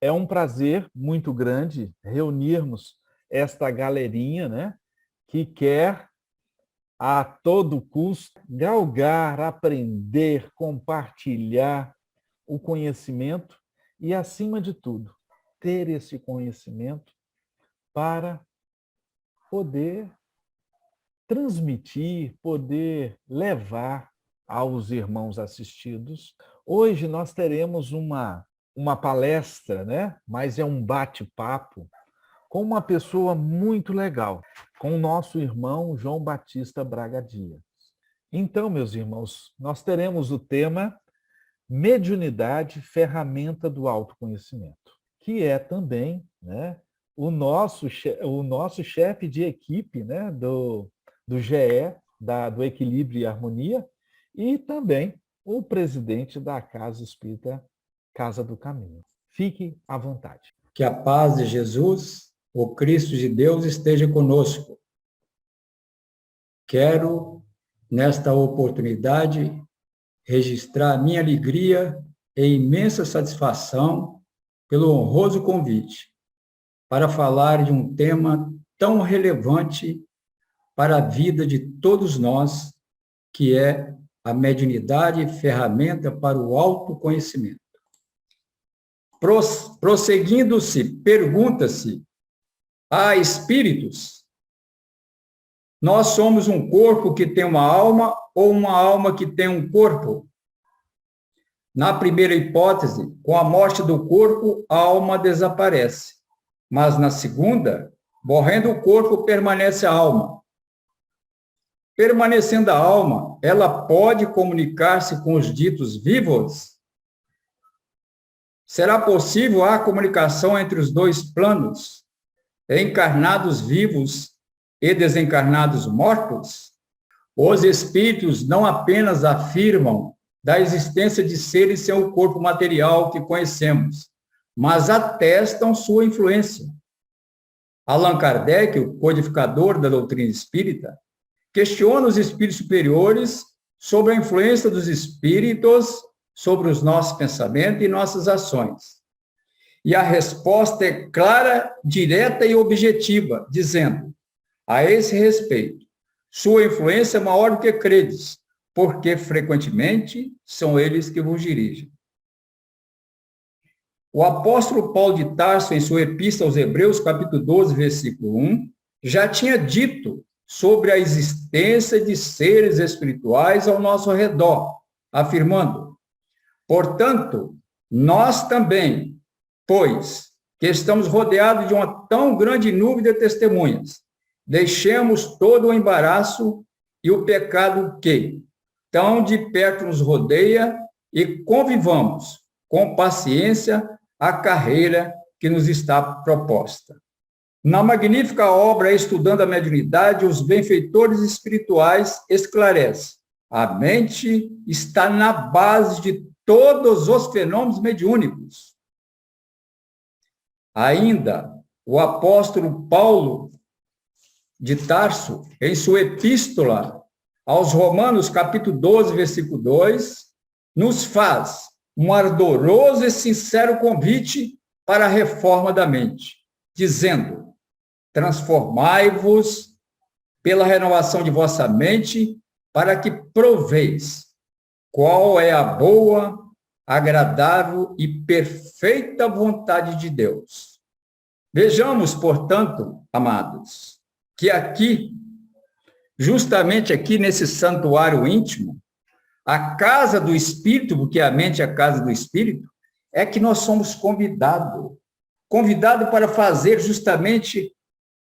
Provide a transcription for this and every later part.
É um prazer muito grande reunirmos esta galerinha, né, que quer a todo custo galgar, aprender, compartilhar o conhecimento e, acima de tudo, ter esse conhecimento para poder transmitir, poder levar aos irmãos assistidos. Hoje nós teremos uma palestra, né? Mas é um bate-papo com uma pessoa muito legal, com o nosso irmão João Batista Braga Dias. Então, meus irmãos, nós teremos o tema Mediunidade, ferramenta do autoconhecimento, que é também, né, o nosso chefe de equipe, né, do GE, do Equilíbrio e Harmonia, e também o presidente da Casa Espírita Casa do Caminho. Fique à vontade. Que a paz de Jesus, o Cristo de Deus, esteja conosco. Quero, nesta oportunidade, registrar minha alegria e imensa satisfação pelo honroso convite para falar de um tema tão relevante para a vida de todos nós, que é a mediunidade, ferramenta para o autoconhecimento. Prosseguindo-se, pergunta-se: há espíritos? Nós somos um corpo que tem uma alma ou uma alma que tem um corpo? Na primeira hipótese, com a morte do corpo, a alma desaparece. Mas na segunda, morrendo o corpo, permanece a alma. Permanecendo a alma, ela pode comunicar-se com os ditos vivos? Será possível a comunicação entre os dois planos, encarnados vivos e desencarnados mortos? Os espíritos não apenas afirmam da existência de seres sem o corpo material que conhecemos, mas atestam sua influência. Allan Kardec, o codificador da doutrina espírita, questiona os espíritos superiores sobre a influência dos espíritos sobre os nossos pensamentos e nossas ações. E a resposta é clara, direta e objetiva, dizendo: a esse respeito, sua influência é maior do que credes, porque frequentemente são eles que vos dirigem. O apóstolo Paulo de Tarso, em sua epístola aos Hebreus, capítulo 12, versículo 1, já tinha dito sobre a existência de seres espirituais ao nosso redor, afirmando: portanto, nós também, pois que estamos rodeados de uma tão grande nuvem de testemunhas, deixemos todo o embaraço e o pecado que tão de perto nos rodeia e convivamos com paciência a carreira que nos está proposta. Na magnífica obra Estudando a Mediunidade, os benfeitores espirituais esclarecem: a mente está na base de todos os fenômenos mediúnicos. Ainda, o apóstolo Paulo de Tarso, em sua epístola aos Romanos, capítulo 12, versículo 2, nos faz um ardoroso e sincero convite para a reforma da mente, dizendo: transformai-vos pela renovação de vossa mente, para que proveis qual é a boa, agradável e perfeita vontade de Deus. Vejamos, portanto, amados, que aqui, justamente aqui nesse santuário íntimo, a casa do Espírito, porque a mente é a casa do Espírito, é que nós somos convidados para fazer justamente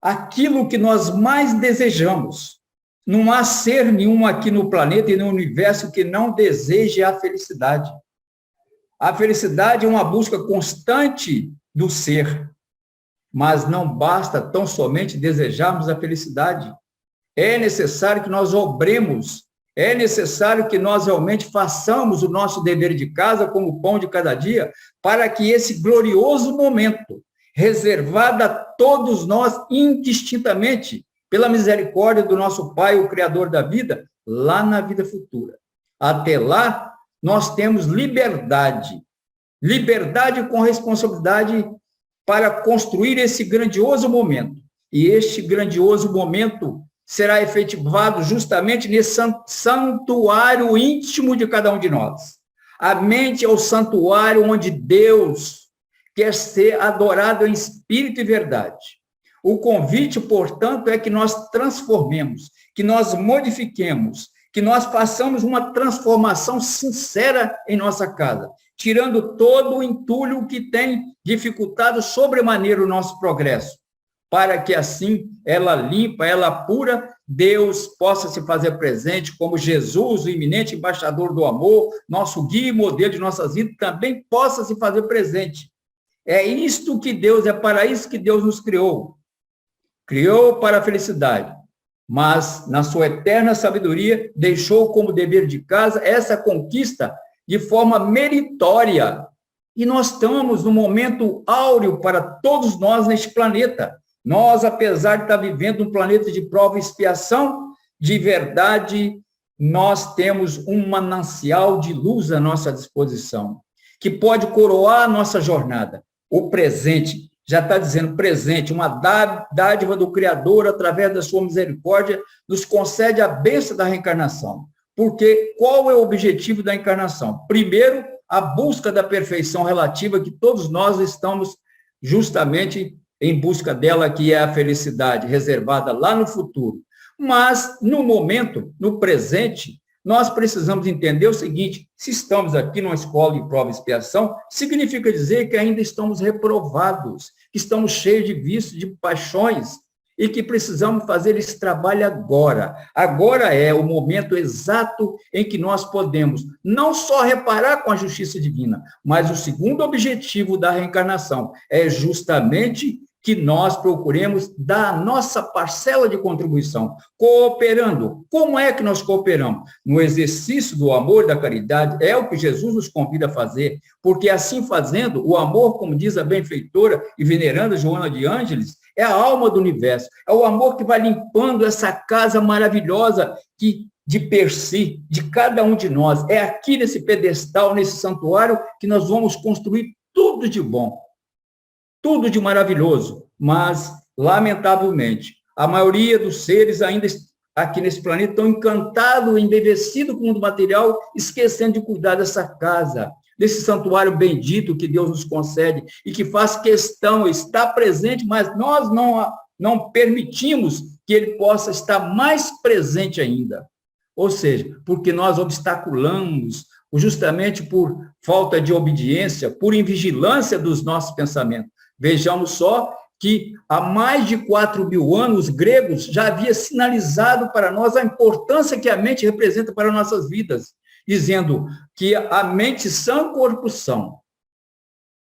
aquilo que nós mais desejamos. Não há ser nenhum aqui no planeta e no universo que não deseje a felicidade. A felicidade é uma busca constante do ser, mas não basta tão somente desejarmos a felicidade. É necessário que nós obremos, é necessário que nós realmente façamos o nosso dever de casa como pão de cada dia, para que esse glorioso momento, reservado a todos nós indistintamente, pela misericórdia do nosso Pai, o Criador da vida, lá na vida futura. Até lá, nós temos liberdade liberdade com responsabilidade para construir esse grandioso momento. E este grandioso momento será efetivado justamente nesse santuário íntimo de cada um de nós. A mente é o santuário onde Deus quer ser adorado em espírito e verdade. O convite, portanto, é que nós transformemos, que nós modifiquemos, que nós façamos uma transformação sincera em nossa casa, tirando todo o entulho que tem dificultado sobremaneira o nosso progresso, para que assim, ela limpa, ela pura, Deus possa se fazer presente como Jesus, o iminente embaixador do amor, nosso guia e modelo de nossas vidas, também possa se fazer presente. É isto que Deus, é para isso que Deus nos criou. Criou para a felicidade, mas na sua eterna sabedoria deixou como dever de casa essa conquista de forma meritória. E nós estamos num momento áureo para todos nós neste planeta. Nós, apesar de estar vivendo um planeta de prova e expiação, de verdade, nós temos um manancial de luz à nossa disposição, que pode coroar a nossa jornada. O presente, já está dizendo presente, uma dádiva do Criador, através da sua misericórdia, nos concede a bênção da reencarnação. Porque qual é o objetivo da encarnação? Primeiro, a busca da perfeição relativa, que todos nós estamos justamente em busca dela, que é a felicidade reservada lá no futuro. Mas, no momento, no presente, nós precisamos entender o seguinte: se estamos aqui numa escola de prova e expiação, significa dizer que ainda estamos reprovados, que estamos cheios de vícios, de paixões, e que precisamos fazer esse trabalho agora. Agora é o momento exato em que nós podemos não só reparar com a justiça divina, mas o segundo objetivo da reencarnação é justamente que nós procuremos dar a nossa parcela de contribuição, cooperando. Como é que nós cooperamos? No exercício do amor e da caridade, é o que Jesus nos convida a fazer, porque assim fazendo, o amor, como diz a benfeitora e veneranda Joana de Ângeles, é a alma do universo, é o amor que vai limpando essa casa maravilhosa que de per si, de cada um de nós. É aqui nesse pedestal, nesse santuário, que nós vamos construir tudo de bom, tudo de maravilhoso, mas, lamentavelmente, a maioria dos seres ainda aqui nesse planeta estão encantados, embevecidos com o mundo material, esquecendo de cuidar dessa casa, desse santuário bendito que Deus nos concede e que faz questão, está presente, mas nós não permitimos que ele possa estar mais presente ainda. Ou seja, porque nós obstaculamos, justamente por falta de obediência, por invigilância dos nossos pensamentos. Vejamos só que há mais de 4.000 anos, os gregos já haviam sinalizado para nós a importância que a mente representa para nossas vidas, dizendo que a mente sã, corpo são.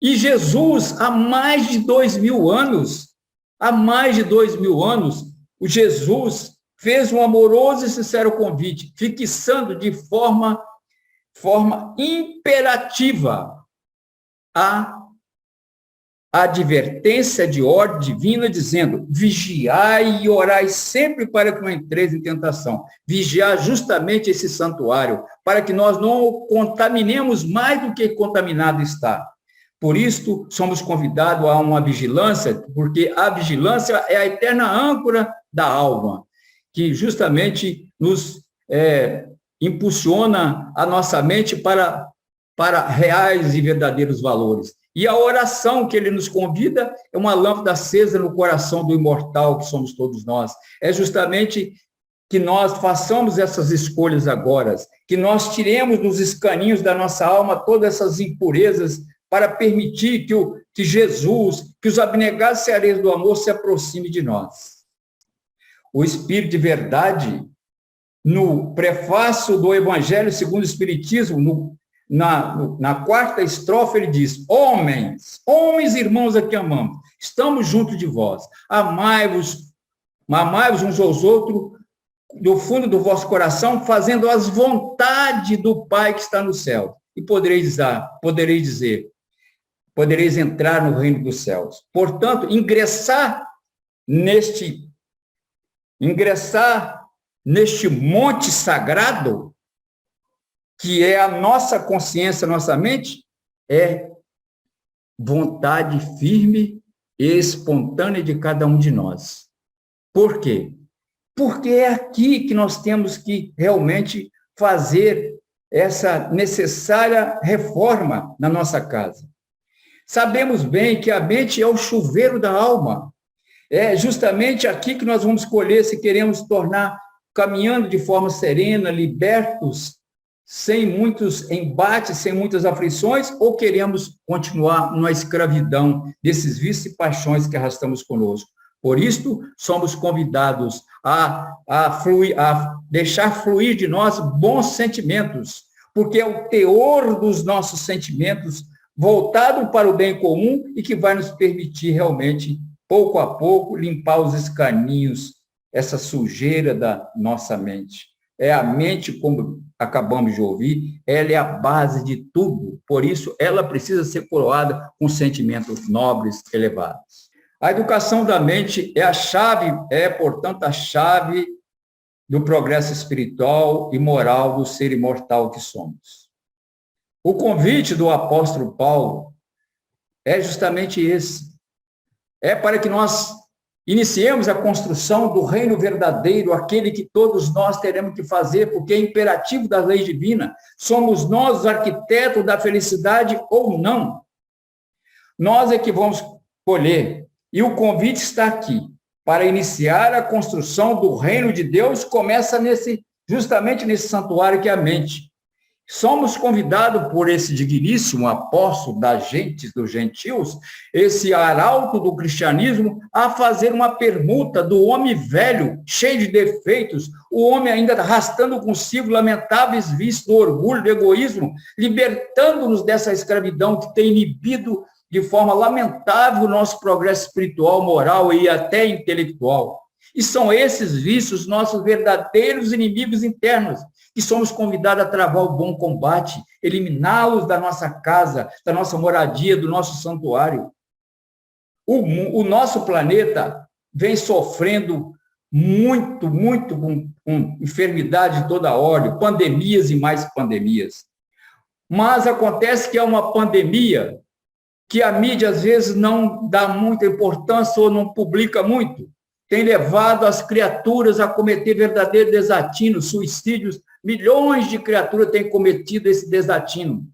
E Jesus, há mais de 2.000 anos, o Jesus fez um amoroso e sincero convite, fixando de forma imperativa a advertência de ordem divina, dizendo: vigiai e orai sempre para que não entreis em tentação. Vigiar justamente esse santuário, para que nós não o contaminemos mais do que contaminado está. Por isso, somos convidados a uma vigilância, porque a vigilância é a eterna âncora da alma, que justamente nos impulsiona a nossa mente para reais e verdadeiros valores. E a oração que ele nos convida é uma lâmpada acesa no coração do imortal que somos todos nós. É justamente que nós façamos essas escolhas agora, que nós tiremos dos escaninhos da nossa alma todas essas impurezas para permitir que Jesus, que os abnegados ceareiros do amor se aproxime de nós. O Espírito de Verdade, no prefácio do Evangelho segundo o Espiritismo, na quarta estrofe, ele diz: homens irmãos a que amamos, estamos junto de vós, amai-vos uns aos outros, do fundo do vosso coração, fazendo as vontades do Pai que está no céu. E podereis entrar no reino dos céus. Portanto, ingressar neste monte sagrado, que é a nossa consciência, a nossa mente, é vontade firme e espontânea de cada um de nós. Por quê? Porque é aqui que nós temos que realmente fazer essa necessária reforma na nossa casa. Sabemos bem que a mente é o chuveiro da alma. É justamente aqui que nós vamos escolher se queremos tornar caminhando de forma serena, libertos, sem muitos embates, sem muitas aflições, ou queremos continuar numa escravidão desses vícios e paixões que arrastamos conosco. Por isso, somos convidados a deixar fluir de nós bons sentimentos, porque é o teor dos nossos sentimentos voltado para o bem comum e que vai nos permitir realmente, pouco a pouco, limpar os escaninhos, essa sujeira da nossa mente. É a mente, como acabamos de ouvir, ela é a base de tudo, por isso ela precisa ser coroada com sentimentos nobres, elevados. A educação da mente é a chave, portanto, a chave do progresso espiritual e moral do ser imortal que somos. O convite do apóstolo Paulo é justamente esse. É para que nós iniciemos a construção do reino verdadeiro, aquele que todos nós teremos que fazer, porque é imperativo da lei divina. Somos nós os arquitetos da felicidade ou não. Nós é que vamos colher. E o convite está aqui. Para iniciar a construção do reino de Deus, começa justamente nesse santuário que é a mente. Somos convidados por esse digníssimo apóstolo das gentes, dos gentios, esse arauto do cristianismo, a fazer uma permuta do homem velho, cheio de defeitos, o homem ainda arrastando consigo lamentáveis vícios do orgulho, do egoísmo, libertando-nos dessa escravidão que tem inibido de forma lamentável o nosso progresso espiritual, moral e até intelectual. E são esses vícios nossos verdadeiros inimigos internos, que somos convidados a travar o bom combate, eliminá-los da nossa casa, da nossa moradia, do nosso santuário. O nosso planeta vem sofrendo muito com enfermidade de toda ordem, pandemias e mais pandemias. Mas acontece que é uma pandemia que a mídia, às vezes, não dá muita importância ou não publica muito. Tem levado as criaturas a cometer verdadeiros desatinos, suicídios. Milhões de criaturas têm cometido esse desatino.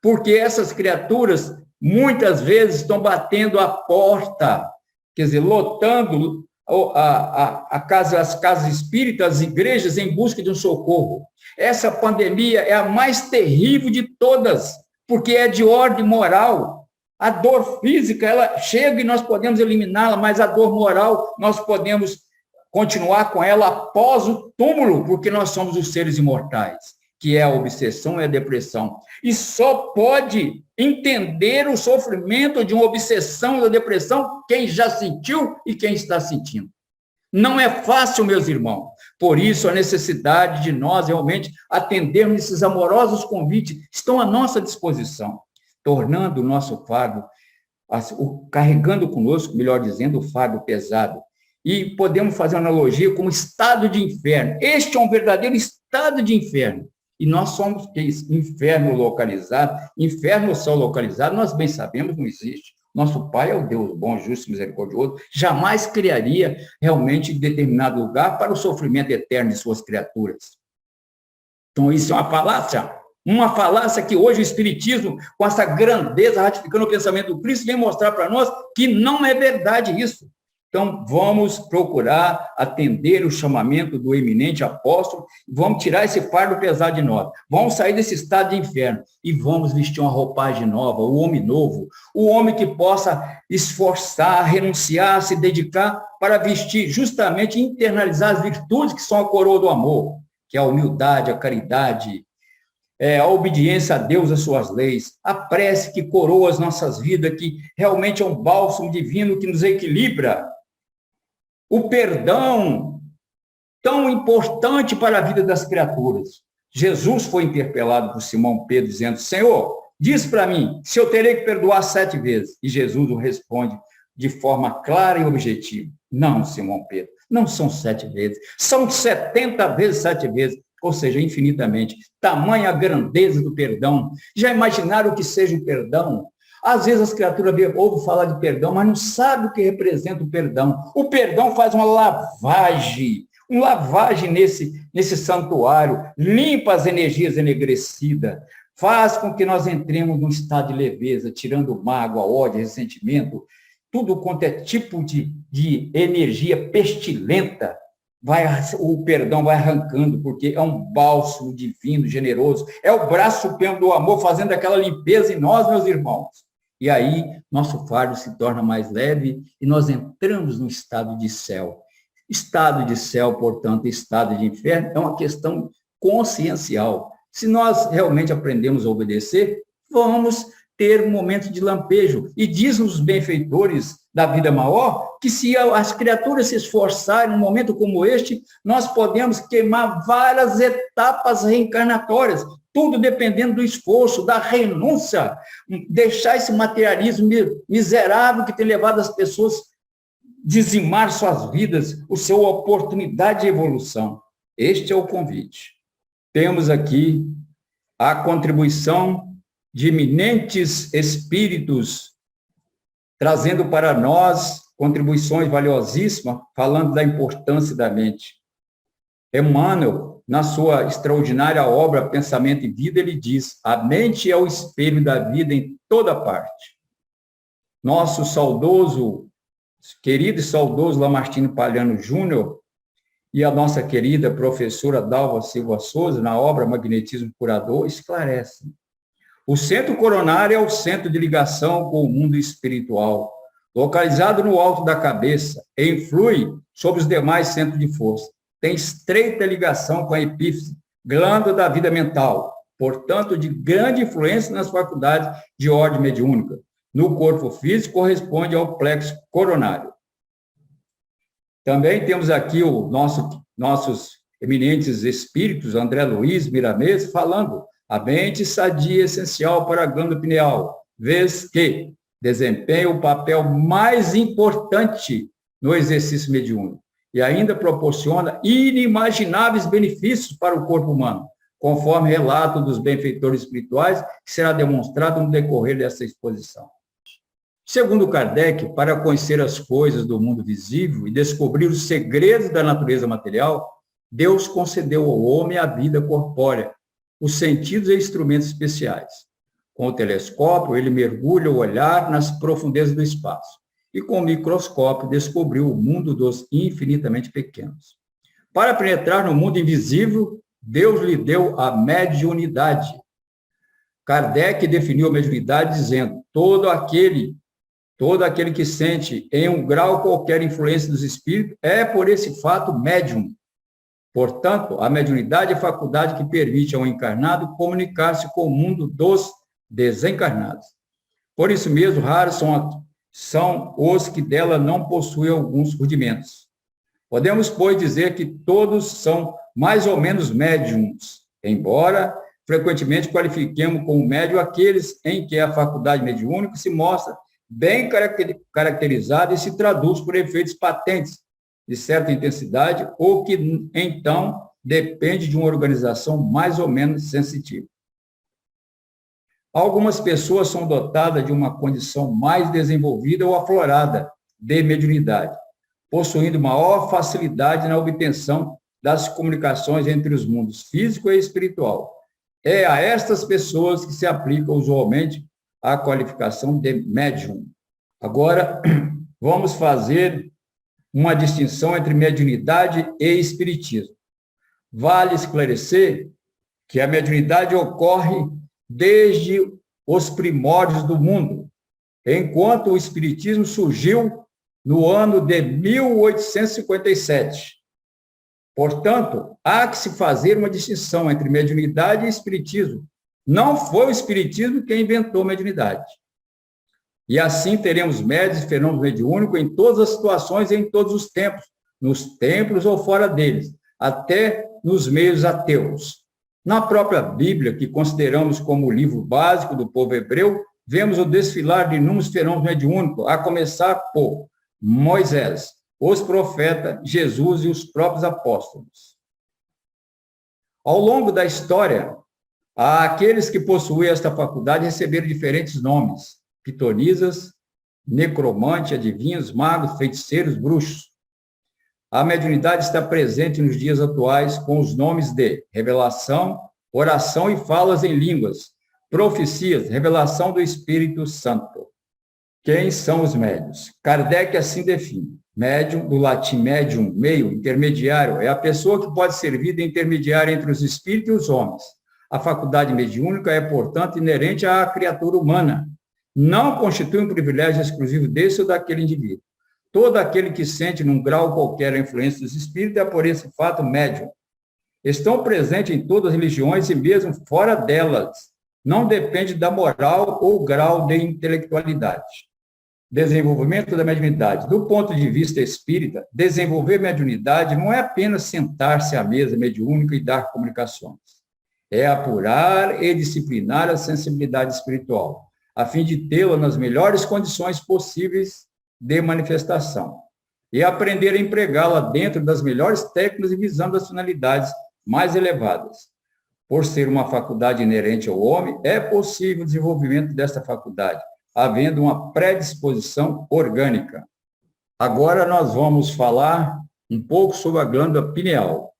Porque essas criaturas, muitas vezes, estão batendo a porta, quer dizer, lotando as casas espíritas, as igrejas, em busca de um socorro. Essa pandemia é a mais terrível de todas, porque é de ordem moral. A dor física, ela chega e nós podemos eliminá-la, mas a dor moral, nós podemos continuar com ela após o túmulo, porque nós somos os seres imortais, que é a obsessão e a depressão. E só pode entender o sofrimento de uma obsessão e da depressão quem já sentiu e quem está sentindo. Não é fácil, meus irmãos. Por isso, a necessidade de nós realmente atendermos esses amorosos convites estão à nossa disposição, tornando o nosso fardo, carregando conosco, melhor dizendo, o fardo pesado. E podemos fazer uma analogia com o estado de inferno. Este é um verdadeiro estado de inferno. E nós somos inferno localizado, inferno ou céu localizado, nós bem sabemos, não existe. Nosso Pai é o Deus bom, justo e misericordioso, jamais criaria realmente determinado lugar para o sofrimento eterno de suas criaturas. Então, isso é uma falácia que hoje o Espiritismo, com essa grandeza, ratificando o pensamento do Cristo, vem mostrar para nós que não é verdade isso. Então, vamos procurar atender o chamamento do eminente apóstolo, vamos tirar esse fardo pesado de nós, vamos sair desse estado de inferno e vamos vestir uma roupagem nova, o homem novo, o homem que possa esforçar, renunciar, se dedicar para vestir, justamente internalizar as virtudes que são a coroa do amor, que é a humildade, a caridade, a obediência a Deus, às suas leis, a prece que coroa as nossas vidas, que realmente é um bálsamo divino que nos equilibra. O perdão, tão importante para a vida das criaturas. Jesus foi interpelado por Simão Pedro, dizendo: Senhor, diz para mim, se eu terei que perdoar 7 vezes. E Jesus o responde de forma clara e objetiva: não, Simão Pedro, não são 7 vezes, são 70 vezes 7 vezes. Ou seja, infinitamente. Tamanha a grandeza do perdão. Já imaginaram o que seja o perdão? Às vezes as criaturas ouvem falar de perdão, mas não sabem o que representa o perdão. O perdão faz uma lavagem nesse santuário, limpa as energias enegrecidas, faz com que nós entremos num estado de leveza, tirando mágoa, ódio, ressentimento, tudo quanto é tipo de energia pestilenta, o perdão vai arrancando, porque é um bálsamo divino, generoso, é o braço supremo do amor fazendo aquela limpeza em nós, meus irmãos. E aí, nosso fardo se torna mais leve e nós entramos no estado de céu. Estado de céu, portanto, estado de inferno, é uma questão consciencial. Se nós realmente aprendemos a obedecer, vamos ter um momento de lampejo. E diz os benfeitores da vida maior que se as criaturas se esforçarem num momento como este, nós podemos queimar várias etapas reencarnatórias, tudo dependendo do esforço, da renúncia, deixar esse materialismo miserável que tem levado as pessoas a dizimar suas vidas, a sua oportunidade de evolução. Este é o convite. Temos aqui a contribuição de eminentes espíritos, trazendo para nós contribuições valiosíssimas, falando da importância da mente. Emmanuel, na sua extraordinária obra Pensamento e Vida, ele diz: a mente é o espelho da vida em toda parte. Nosso querido e saudoso Lamartine Palhano Júnior e a nossa querida professora Dalva Silva Souza, na obra Magnetismo Curador, esclarecem. O centro coronário é o centro de ligação com o mundo espiritual, localizado no alto da cabeça, e influi sobre os demais centros de força. Tem estreita ligação com a epífise, glândula da vida mental, portanto, de grande influência nas faculdades de ordem mediúnica. No corpo físico, corresponde ao plexo coronário. Também temos aqui nossos eminentes espíritos, André Luiz Miramês, falando: a mente sadia é essencial para a glândula pineal, vez que desempenha o papel mais importante no exercício mediúnico e ainda proporciona inimagináveis benefícios para o corpo humano, conforme relato dos benfeitores espirituais, que será demonstrado no decorrer dessa exposição. Segundo Kardec, para conhecer as coisas do mundo visível e descobrir os segredos da natureza material, Deus concedeu ao homem a vida corpórea, os sentidos e instrumentos especiais. Com o telescópio, ele mergulha o olhar nas profundezas do espaço e, com o microscópio, descobriu o mundo dos infinitamente pequenos. Para penetrar no mundo invisível, Deus lhe deu a mediunidade. Kardec definiu a mediunidade dizendo: todo aquele que sente em um grau qualquer influência dos espíritos é, por esse fato, médium. Portanto, a mediunidade é a faculdade que permite ao encarnado comunicar-se com o mundo dos desencarnados. Por isso mesmo, raros são os que dela não possuem alguns rudimentos. Podemos, pois, dizer que todos são mais ou menos médiums, embora frequentemente qualifiquemos como médium aqueles em que a faculdade mediúnica se mostra bem caracterizada e se traduz por efeitos patentes de certa intensidade ou que, então, depende de uma organização mais ou menos sensitiva. Algumas pessoas são dotadas de uma condição mais desenvolvida ou aflorada de mediunidade, possuindo maior facilidade na obtenção das comunicações entre os mundos físico e espiritual. É a estas pessoas que se aplica usualmente a qualificação de médium. Agora, vamos fazer uma distinção entre mediunidade e espiritismo. Vale esclarecer que a mediunidade ocorre desde os primórdios do mundo, enquanto o espiritismo surgiu no ano de 1857. Portanto, há que se fazer uma distinção entre mediunidade e espiritismo. Não foi o espiritismo quem inventou a mediunidade. E assim teremos médios e fenômenos mediúnicos em todas as situações e em todos os tempos, nos templos ou fora deles, até nos meios ateus. Na própria Bíblia, que consideramos como o livro básico do povo hebreu, vemos o desfilar de inúmeros fenômenos mediúnicos, a começar por Moisés, os profetas, Jesus e os próprios apóstolos. Ao longo da história, aqueles que possuíam esta faculdade receberam diferentes nomes. pitonisas, necromante, adivinhos, magos, feiticeiros, bruxos. A mediunidade está presente nos dias atuais com os nomes de revelação, oração e falas em línguas, profecias, revelação do Espírito Santo. Quem são os médiuns? Kardec assim define. Médium, do latim medium, meio, intermediário, é a pessoa que pode servir de intermediário entre os espíritos e os homens. A faculdade mediúnica é, portanto, inerente à criatura humana. Não constitui um privilégio exclusivo desse ou daquele indivíduo. Todo aquele que sente, num grau qualquer, a influência dos espíritos é, por esse fato, médium. Estão presentes em todas as religiões e mesmo fora delas. Não depende da moral ou grau de intelectualidade. Desenvolvimento da mediunidade. Do ponto de vista espírita, desenvolver mediunidade não é apenas sentar-se à mesa mediúnica e dar comunicações. É apurar e disciplinar a sensibilidade espiritual, a fim de tê-la nas melhores condições possíveis de manifestação, e aprender a empregá-la dentro das melhores técnicas e visando as finalidades mais elevadas. Por ser uma faculdade inerente ao homem, é possível o desenvolvimento desta faculdade, havendo uma predisposição orgânica. Agora nós vamos falar um pouco sobre a glândula pineal,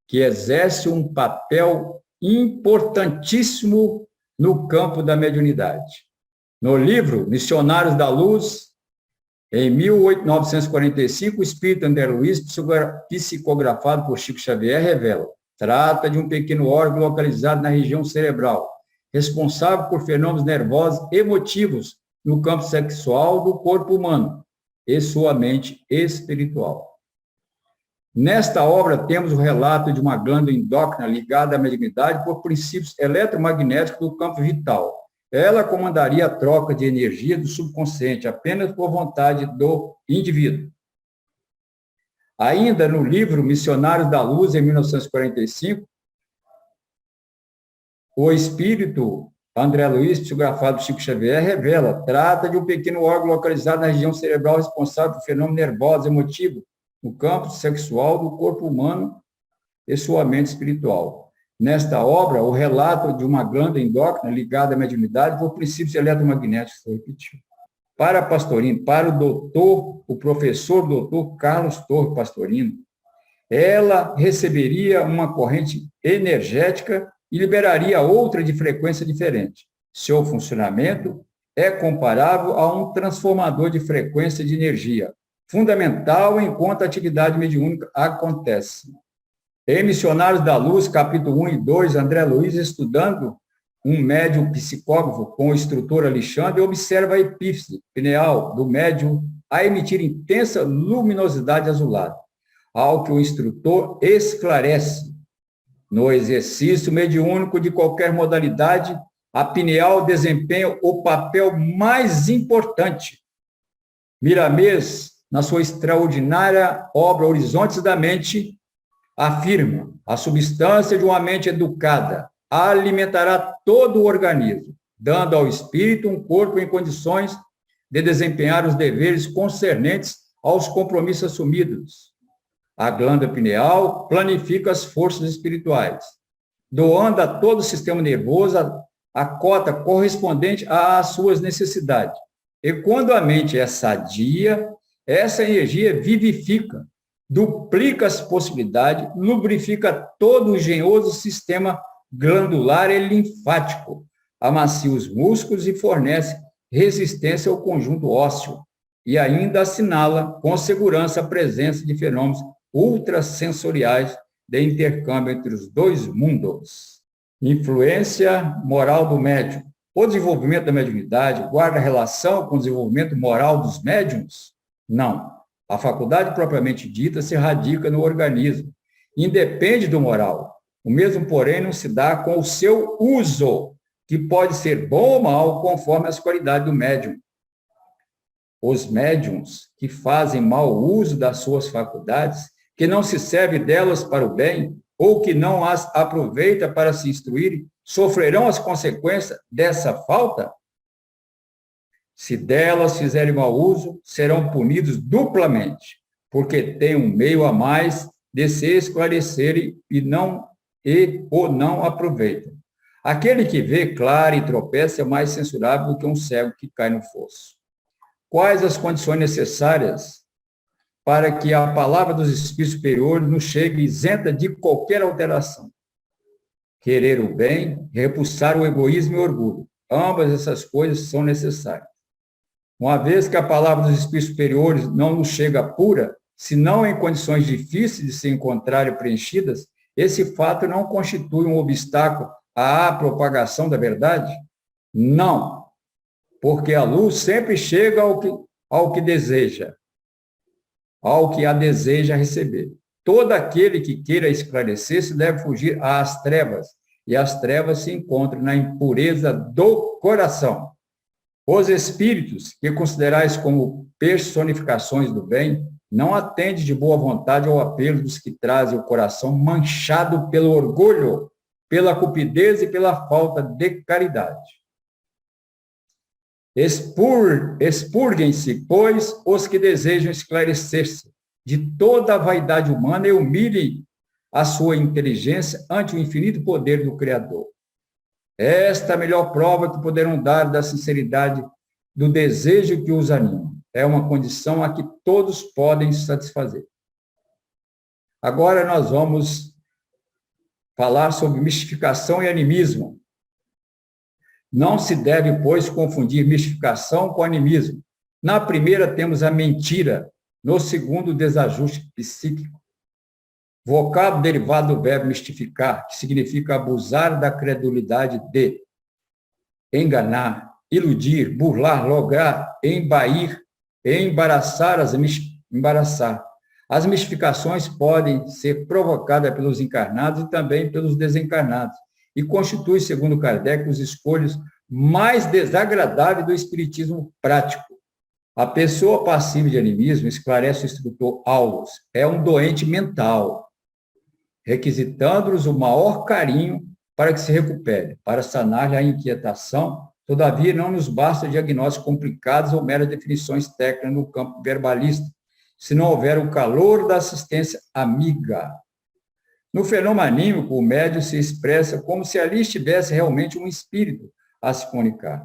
que exerce um papel importantíssimo no campo da mediunidade. No livro Missionários da Luz, em 1945, o espírito André Luiz, psicografado por Chico Xavier, revela: trata de um pequeno órgão localizado na região cerebral, responsável por fenômenos nervosos emotivos no campo sexual do corpo humano e sua mente espiritual. Nesta obra, temos o relato de uma glândula endócrina ligada à mediunidade por princípios eletromagnéticos do campo vital. Ela comandaria a troca de energia do subconsciente apenas por vontade do indivíduo. Ainda no livro Missionários da Luz, em 1945, o espírito André Luiz, psicografado por Chico Xavier, revela: trata de um pequeno órgão localizado na região cerebral responsável por fenômeno nervoso emotivo no campo sexual do corpo humano e sua mente espiritual. Nesta obra, o relato de uma glândula endócrina ligada à mediunidade por princípios eletromagnéticos foi repetido. Para Pastorino, para o professor doutor Carlos Torres Pastorino, ela receberia uma corrente energética e liberaria outra de frequência diferente. Seu funcionamento é comparável a um transformador de frequência de energia, fundamental enquanto a atividade mediúnica acontece. Em Missionários da Luz, capítulo 1 e 2, André Luiz, estudando um médium psicógrafo com o instrutor Alexandre, observa a epífise pineal do médium a emitir intensa luminosidade azulada, ao que o instrutor esclarece: no exercício mediúnico de qualquer modalidade, a pineal desempenha o papel mais importante. Miramês, na sua extraordinária obra Horizontes da Mente, afirma: a substância de uma mente educada alimentará todo o organismo, dando ao espírito um corpo em condições de desempenhar os deveres concernentes aos compromissos assumidos. A glândula pineal planifica as forças espirituais, doando a todo o sistema nervoso a cota correspondente às suas necessidades. E quando a mente é sadia, essa energia vivifica, duplica as possibilidades, lubrifica todo o engenhoso sistema glandular e linfático, amacia os músculos e fornece resistência ao conjunto ósseo, e ainda assinala com segurança a presença de fenômenos ultrassensoriais de intercâmbio entre os dois mundos. Influência moral do médium. O desenvolvimento da mediunidade guarda relação com o desenvolvimento moral dos médiums? Não. A faculdade propriamente dita se radica no organismo, independe do moral. O mesmo, porém, não se dá com o seu uso, que pode ser bom ou mal, conforme as qualidades do médium. Os médiums que fazem mau uso das suas faculdades, que não se serve delas para o bem, ou que não as aproveita para se instruir, sofrerão as consequências dessa falta? Se delas fizerem mau uso, serão punidos duplamente, porque têm um meio a mais de se esclarecerem e não aproveitam. Aquele que vê claro e tropeça é mais censurável do que um cego que cai no fosso. Quais as condições necessárias para que a palavra dos espíritos superiores nos chegue isenta de qualquer alteração? Querer o bem, repulsar o egoísmo e o orgulho. Ambas essas coisas são necessárias. Uma vez que a palavra dos espíritos superiores não nos chega pura, se não em condições difíceis de se encontrar e preenchidas, esse fato não constitui um obstáculo à propagação da verdade? Não, porque a luz sempre chega ao que deseja, ao que a deseja receber. Todo aquele que queira esclarecer-se deve fugir às trevas, e as trevas se encontram na impureza do coração. Os espíritos, que considerais como personificações do bem, não atendem de boa vontade ao apelo dos que trazem o coração manchado pelo orgulho, pela cupidez e pela falta de caridade. Expurguem-se, pois, os que desejam esclarecer-se de toda a vaidade humana e humilhem a sua inteligência ante o infinito poder do Criador. Esta é a melhor prova que poderão dar da sinceridade do desejo que os anima. É uma condição a que todos podem satisfazer. Agora nós vamos falar sobre mistificação e animismo. Não se deve, pois, confundir mistificação com animismo. Na primeira temos a mentira, no segundo o desajuste psíquico. Vocábulo derivado do verbo mistificar, que significa abusar da credulidade de, enganar, iludir, burlar, lograr, embair, embaraçar, embaraçar. As mistificações podem ser provocadas pelos encarnados e também pelos desencarnados, e constitui, segundo Kardec, os escolhos mais desagradáveis do espiritismo prático. A pessoa passiva de animismo, esclarece o instrutor Aulus, é um doente mental, requisitando-lhes o maior carinho para que se recupere, para sanar-lhe a inquietação. Todavia, não nos basta diagnósticos complicados ou meras definições técnicas no campo verbalista, se não houver o calor da assistência amiga. No fenômeno anímico, o médium se expressa como se ali estivesse realmente um espírito a se comunicar.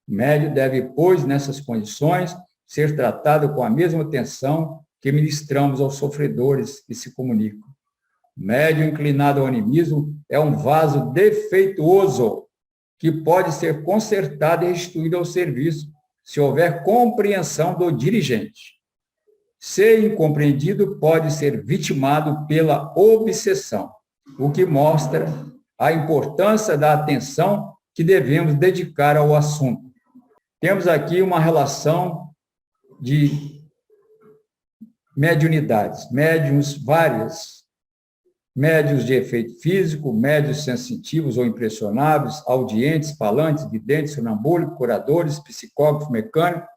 O médium deve, pois, nessas condições, ser tratado com a mesma atenção que ministramos aos sofredores que se comunicam. O médium inclinado ao animismo é um vaso defeituoso que pode ser consertado e restituído ao serviço, se houver compreensão do dirigente. Se incompreendido, pode ser vitimado pela obsessão, o que mostra a importância da atenção que devemos dedicar ao assunto. Temos aqui uma relação de mediunidades, médiuns várias, médiuns de efeito físico, médiuns sensitivos ou impressionáveis, audientes, falantes, videntes, sonambúlicos, curadores, psicógrafos mecânicos,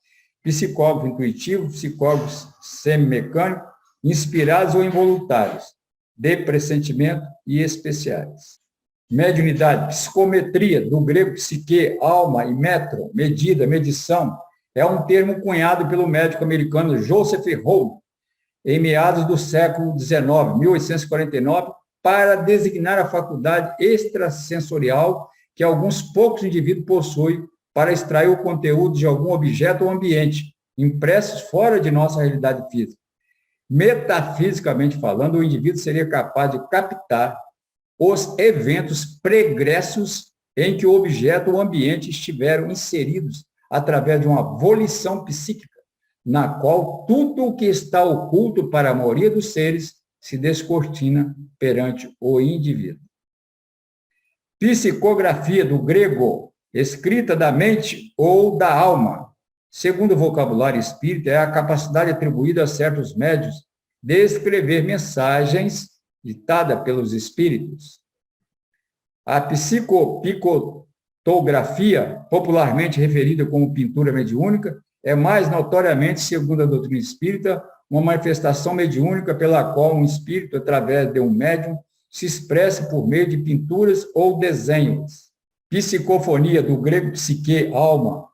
psicógrafo intuitivo, psicógrafos semimecânicos, inspirados ou involuntários, de pressentimento e especiais. Mediunidade, psicometria, do grego psique, alma e metro, medida, medição, é um termo cunhado pelo médico americano Joseph Hall, em meados do século XIX, 1849, para designar a faculdade extrasensorial que alguns poucos indivíduos possuem para extrair o conteúdo de algum objeto ou ambiente, impressos fora de nossa realidade física. Metafisicamente falando, o indivíduo seria capaz de captar os eventos pregressos em que o objeto ou ambiente estiveram inseridos através de uma volição psíquica, na qual tudo o que está oculto para a maioria dos seres se descortina perante o indivíduo. Psicografia, do grego, escrita da mente ou da alma. Segundo o vocabulário espírita, é a capacidade atribuída a certos médiuns de escrever mensagens ditadas pelos espíritos. A psicopictografia, popularmente referida como pintura mediúnica, é mais notoriamente, segundo a doutrina espírita, uma manifestação mediúnica pela qual um espírito, através de um médium, se expressa por meio de pinturas ou desenhos. Psicofonia, do grego psique, alma,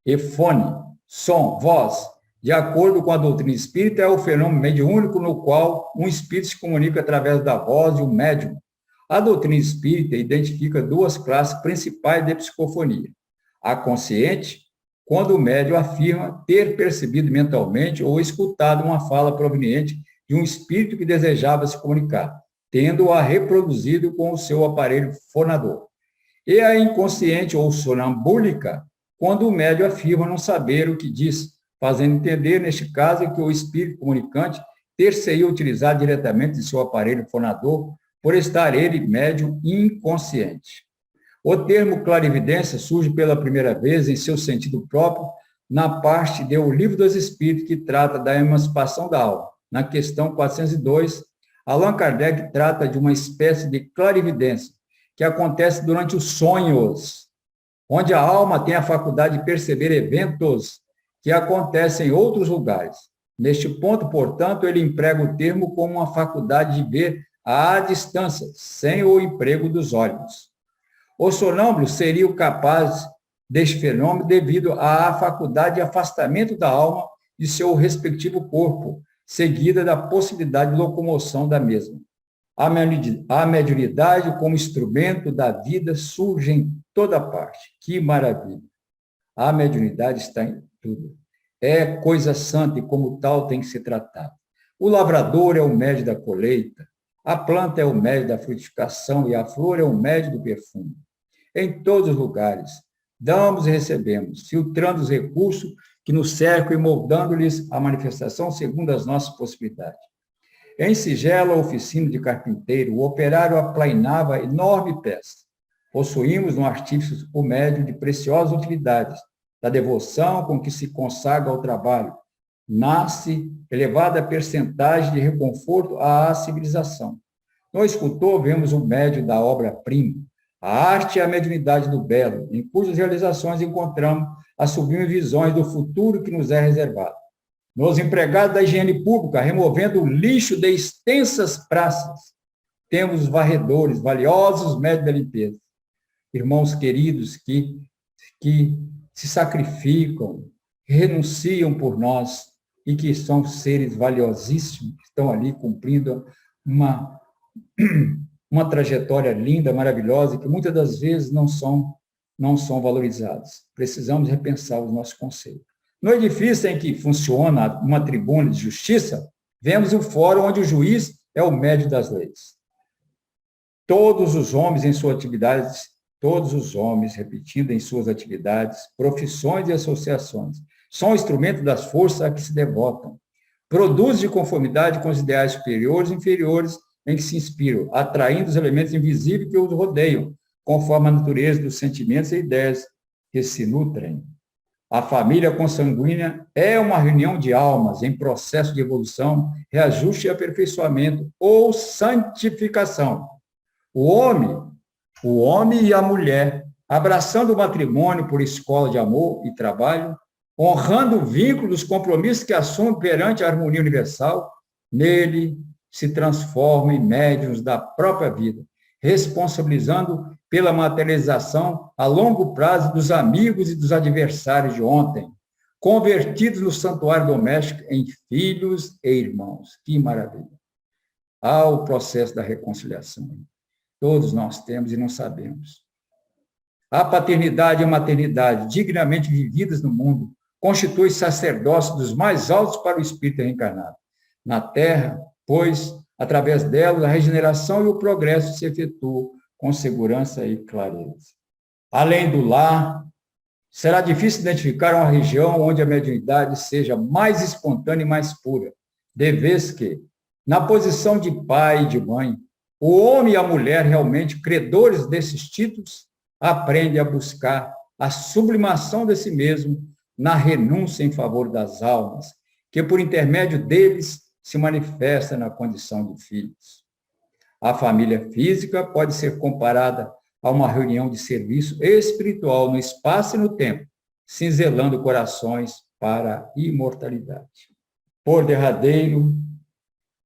e fone, som, voz. De acordo com a doutrina espírita, é o fenômeno mediúnico no qual um espírito se comunica através da voz de um médium, A doutrina espírita identifica duas classes principais de psicofonia. A consciente, quando o médium afirma ter percebido mentalmente ou escutado uma fala proveniente de um espírito que desejava se comunicar, tendo-a reproduzido com o seu aparelho fonador. E a inconsciente ou sonambúlica, quando o médium afirma não saber o que diz, fazendo entender, neste caso, que o espírito comunicante ter-se-ia utilizar diretamente de seu aparelho fonador, por estar ele, médium, inconsciente. O termo clarividência surge pela primeira vez em seu sentido próprio na parte do Livro dos Espíritos, que trata da emancipação da alma. Na questão 402, Allan Kardec trata de uma espécie de clarividência que acontece durante os sonhos, onde a alma tem a faculdade de perceber eventos que acontecem em outros lugares. Neste ponto, portanto, ele emprega o termo como uma faculdade de ver à distância, sem o emprego dos olhos. O sonâmbulo seria o capaz deste fenômeno devido à faculdade de afastamento da alma de seu respectivo corpo, seguida da possibilidade de locomoção da mesma. A mediunidade como instrumento da vida surge em toda parte. Que maravilha! A mediunidade está em tudo. É coisa santa e como tal tem que ser tratada. O lavrador é o médio da colheita, a planta é o médio da frutificação e a flor é o médio do perfume. Em todos os lugares, damos e recebemos, filtrando os recursos que nos cercam e moldando-lhes a manifestação segundo as nossas possibilidades. Em sigela oficina de carpinteiro, o operário aplainava enorme peça. Possuímos no artífice o médium de preciosas utilidades, da devoção com que se consagra ao trabalho. Nasce elevada percentagem de reconforto à civilização. No escultor, vemos o médium da obra-prima. A arte é a mediunidade do belo, em cujas realizações encontramos as sublimes visões do futuro que nos é reservado. Nos empregados da higiene pública, removendo o lixo de extensas praças, temos varredores, valiosos médios da limpeza. Irmãos queridos que se sacrificam, renunciam por nós e que são seres valiosíssimos, que estão ali cumprindo uma trajetória linda, maravilhosa, e que muitas das vezes não são valorizados. Precisamos repensar os nossos conceitos. No edifício em que funciona uma tribuna de justiça, vemos o fórum onde o juiz é o médium das leis. Todos os homens em suas atividades, repetindo em suas atividades, profissões e associações, são instrumentos das forças a que se devotam. Produzem de conformidade com os ideais superiores e inferiores em que se inspiram, atraindo os elementos invisíveis que os rodeiam, conforme a natureza dos sentimentos e ideias que se nutrem. A família consanguínea é uma reunião de almas em processo de evolução, reajuste e aperfeiçoamento ou santificação. O homem e a mulher, abraçando o matrimônio por escola de amor e trabalho, honrando o vínculo dos compromissos que assumem perante a harmonia universal, nele se transformam em médiuns da própria vida, responsabilizando pela materialização a longo prazo dos amigos e dos adversários de ontem, convertidos no santuário doméstico em filhos e irmãos. Que maravilha! Há o processo da reconciliação. Todos nós temos e não sabemos. A paternidade e a maternidade, dignamente vividas no mundo, constitui sacerdócio dos mais altos para o espírito reencarnado. Na Terra, pois, através dela, a regeneração e o progresso se efetuam com segurança e clareza. Além do lar, será difícil identificar uma região onde a mediunidade seja mais espontânea e mais pura, de vez que, na posição de pai e de mãe, o homem e a mulher, realmente credores desses títulos, aprendem a buscar a sublimação de si mesmo na renúncia em favor das almas, que por intermédio deles se manifesta na condição de filhos. A família física pode ser comparada a uma reunião de serviço espiritual no espaço e no tempo, cinzelando corações para a imortalidade. Por derradeiro,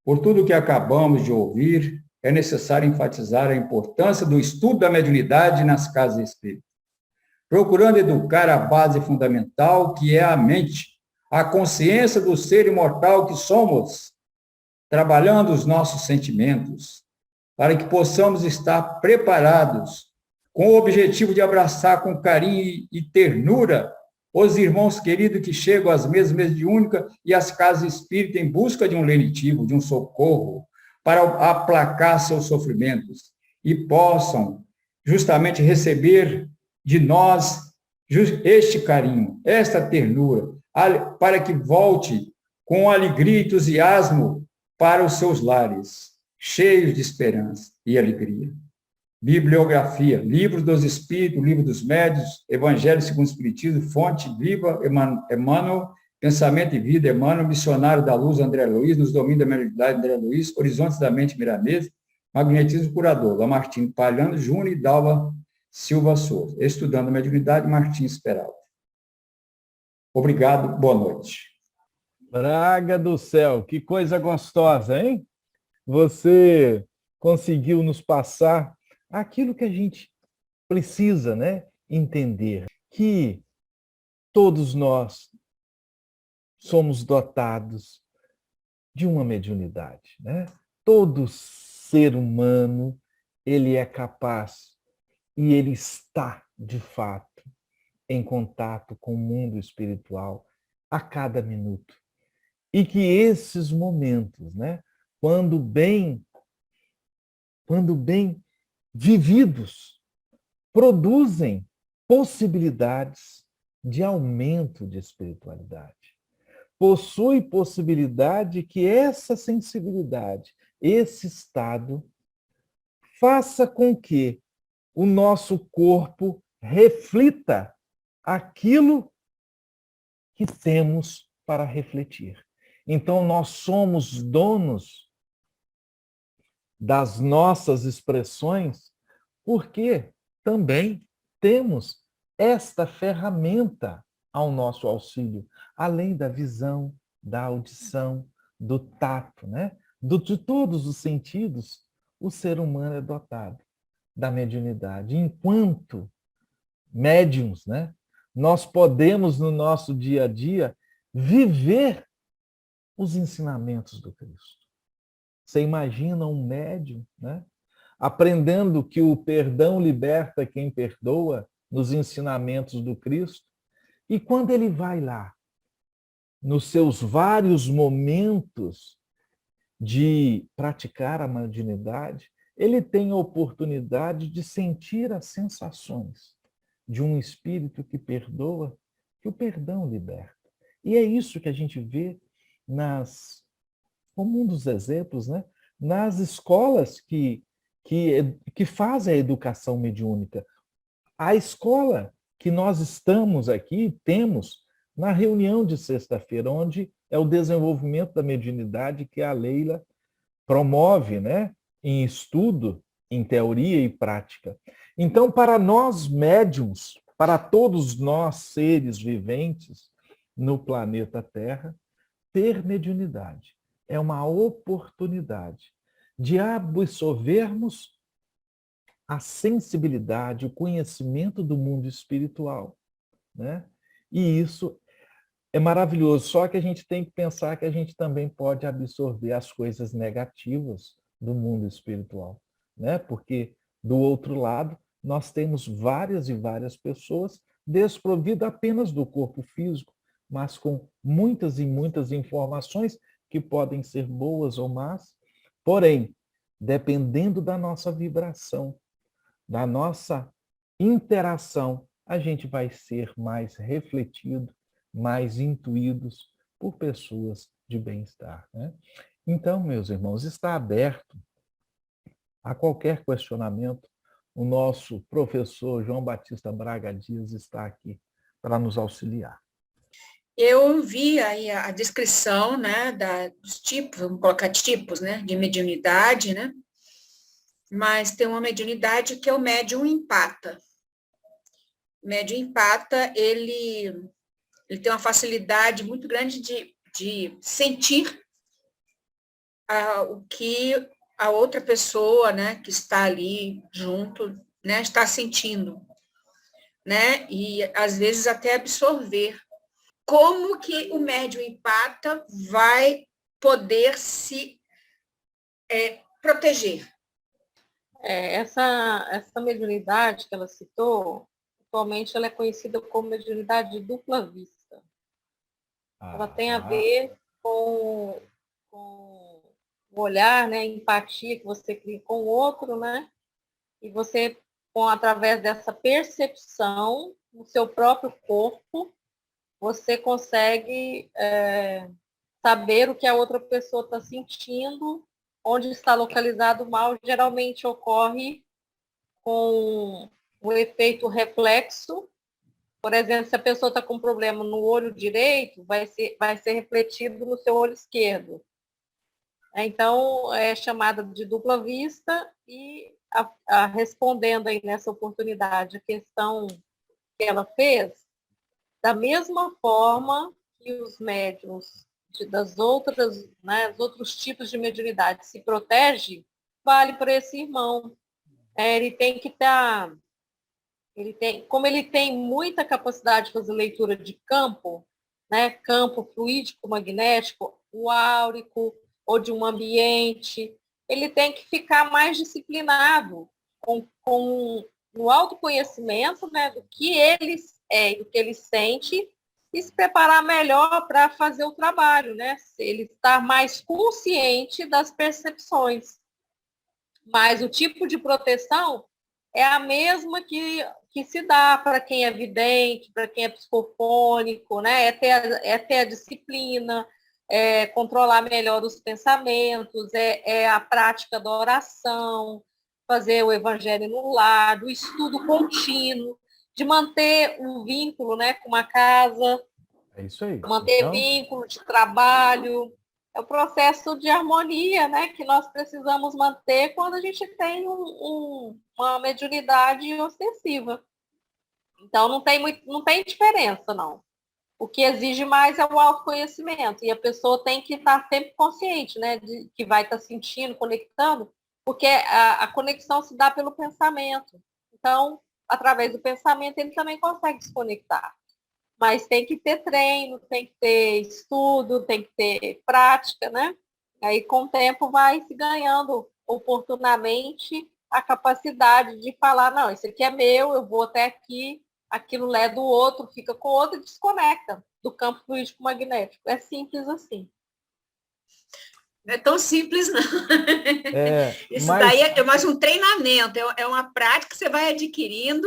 por tudo que acabamos de ouvir, é necessário enfatizar a importância do estudo da mediunidade nas casas espíritas, procurando educar a base fundamental, que é a mente, a consciência do ser imortal que somos, trabalhando os nossos sentimentos, para que possamos estar preparados com o objetivo de abraçar com carinho e ternura os irmãos queridos que chegam às mesas mediúnicas e às casas espíritas em busca de um lenitivo, de um socorro, para aplacar seus sofrimentos e possam justamente receber de nós este carinho, esta ternura, para que volte com alegria e entusiasmo para os seus lares, cheios de esperança e alegria. Bibliografia, Livro dos Espíritos, Livro dos Médiuns, Evangelho segundo o Espiritismo, Fonte Viva, Emmanuel, Pensamento e Vida, Emmanuel, Missionário da Luz, André Luiz, Nos Domínios da Mediunidade, André Luiz, Horizontes da Mente, Miramês, Magnetismo Curador, Lamartine Palhano, Júnior e Dalva Silva Souza. Estudando a Mediunidade, Martins Peralta. Obrigado, boa noite. Braga do céu, que coisa gostosa, hein? Você conseguiu nos passar aquilo que a gente precisa, né, entender, que todos nós somos dotados de uma mediunidade, né? Todo ser humano, ele é capaz e ele está, de fato, em contato com o mundo espiritual a cada minuto. E que esses momentos, né, quando bem vividos, produzem possibilidades de aumento de espiritualidade. Possui possibilidade que essa sensibilidade, esse estado, faça com que o nosso corpo reflita aquilo que temos para refletir. Então, nós somos donos das nossas expressões, porque também temos esta ferramenta ao nosso auxílio, além da visão, da audição, do tato, né? De todos os sentidos, o ser humano é dotado da mediunidade. Enquanto médiuns, né? Nós podemos, no nosso dia a dia, viver os ensinamentos do Cristo. Você imagina um médium, né, aprendendo que o perdão liberta quem perdoa, nos ensinamentos do Cristo, e quando ele vai lá, nos seus vários momentos de praticar a mediunidade, ele tem a oportunidade de sentir as sensações de um espírito que perdoa, que o perdão liberta. E é isso que a gente vê como um dos exemplos, né, nas escolas que fazem a educação mediúnica. A escola que nós estamos aqui, temos na reunião de sexta-feira, onde é o desenvolvimento da mediunidade que a Leila promove, né, em estudo, em teoria e prática. Então, para nós médiuns, para todos nós seres viventes no planeta Terra, ter mediunidade é uma oportunidade de absorvermos a sensibilidade, o conhecimento do mundo espiritual, né? E isso é maravilhoso, só que a gente tem que pensar que a gente também pode absorver as coisas negativas do mundo espiritual, né? Porque do outro lado, nós temos várias e várias pessoas desprovidas apenas do corpo físico, mas com muitas e muitas informações que podem ser boas ou más, porém, dependendo da nossa vibração, da nossa interação, a gente vai ser mais refletido, mais intuídos por pessoas de bem-estar, né? Então, meus irmãos, está aberto a qualquer questionamento. O nosso professor João Batista Braga Dias está aqui para nos auxiliar. Eu vi aí a descrição, né, dos tipos, vamos colocar tipos, né, de mediunidade, né? Mas tem uma mediunidade que é o médium empata. O médium empata, ele tem uma facilidade muito grande de sentir o que a outra pessoa, né, que está ali junto, né, está sentindo, né? E às vezes até absorver. Como que o médium empata vai poder se proteger? Essa mediunidade que ela citou, atualmente ela é conhecida como mediunidade de dupla vista. Ela tem a ver com o olhar, né, a empatia que você cria com o outro, né? E você, através dessa percepção no seu próprio corpo, você consegue saber o que a outra pessoa está sentindo, onde está localizado o mal. Geralmente ocorre com o efeito reflexo. Por exemplo, se a pessoa está com um problema no olho direito, vai ser refletido no seu olho esquerdo. Então, é chamada de dupla vista e respondendo aí nessa oportunidade a questão que ela fez, da mesma forma que os médiuns das outras, né, os outros tipos de mediunidade se protegem, vale para esse irmão. Ele tem que estar... como ele tem muita capacidade de fazer leitura de campo, né, campo fluídico, magnético, o áurico, ou de um ambiente, ele tem que ficar mais disciplinado com o autoconhecimento, né, do que ele é, do que ele sente, e se preparar melhor para fazer o trabalho, né? Ele estar mais consciente das percepções. Mas o tipo de proteção é a mesma que se dá para quem é vidente, para quem é psicofônico, né? É ter a disciplina, é controlar melhor os pensamentos, é a prática da oração, fazer o evangelho no lar, do estudo contínuo, de manter um vínculo, né, com uma casa, É isso aí. manter Então, vínculo de trabalho. É o processo de harmonia, né, que nós precisamos manter quando a gente tem uma mediunidade ostensiva. Então, não tem diferença, não. O que exige mais é o autoconhecimento, e a pessoa tem que estar sempre consciente, né, de que vai estar sentindo, conectando, porque a conexão se dá pelo pensamento. Então, através do pensamento, ele também consegue se conectar. Mas tem que ter treino, tem que ter estudo, tem que ter prática, né? Aí, com o tempo, vai se ganhando oportunamente a capacidade de falar, não, isso aqui é meu, eu vou até aqui, aquilo é do outro, fica com o outro e desconecta do campo fluídico magnético. É simples assim. Não é tão simples, não. Isso mas daí é mais um treinamento, é uma prática que você vai adquirindo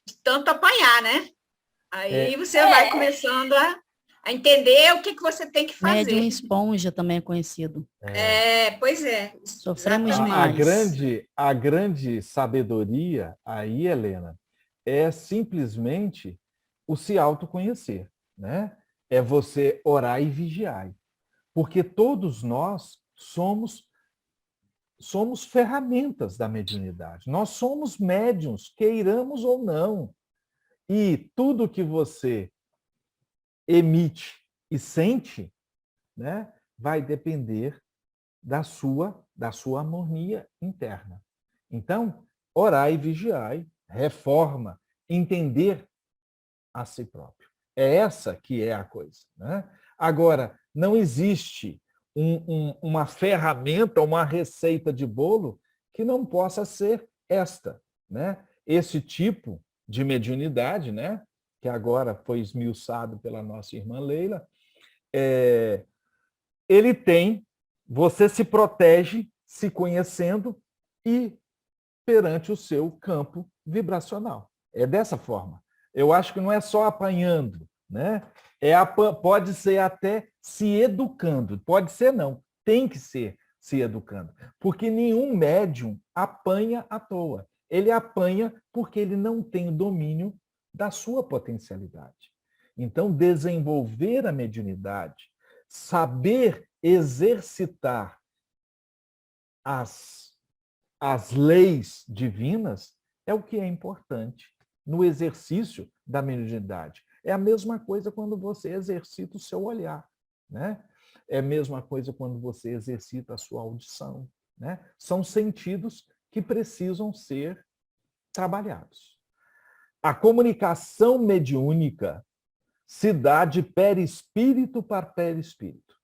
de tanto apanhar, né? Aí você vai começando a entender o que você tem que fazer. Médium esponja também é conhecido. Pois é. Sofremos exatamente. a grande sabedoria aí, Helena, é simplesmente o se autoconhecer, né? É você orar e vigiar. Porque todos nós somos ferramentas da mediunidade. Nós somos médiuns, queiramos ou não. E tudo que você emite e sente, né, vai depender da sua harmonia interna. Então, orai e vigiai, reforma, entender a si próprio. É essa que é a coisa, né? Agora, não existe uma ferramenta, uma receita de bolo que não possa ser esta, né? Esse tipo de mediunidade, né, que agora foi esmiuçado pela nossa irmã Leila, ele tem, você se protege se conhecendo e perante o seu campo vibracional. É dessa forma. Eu acho que não é só apanhando, né? Pode ser até se educando. Pode ser não, tem que ser se educando. Porque nenhum médium apanha à toa. Ele apanha porque ele não tem o domínio da sua potencialidade. Então, desenvolver a mediunidade, saber exercitar as leis divinas é o que é importante no exercício da mediunidade. É a mesma coisa quando você exercita o seu olhar, né? É a mesma coisa quando você exercita a sua audição, né? São sentidos que precisam ser trabalhados. A comunicação mediúnica se dá de perispírito para perispírito.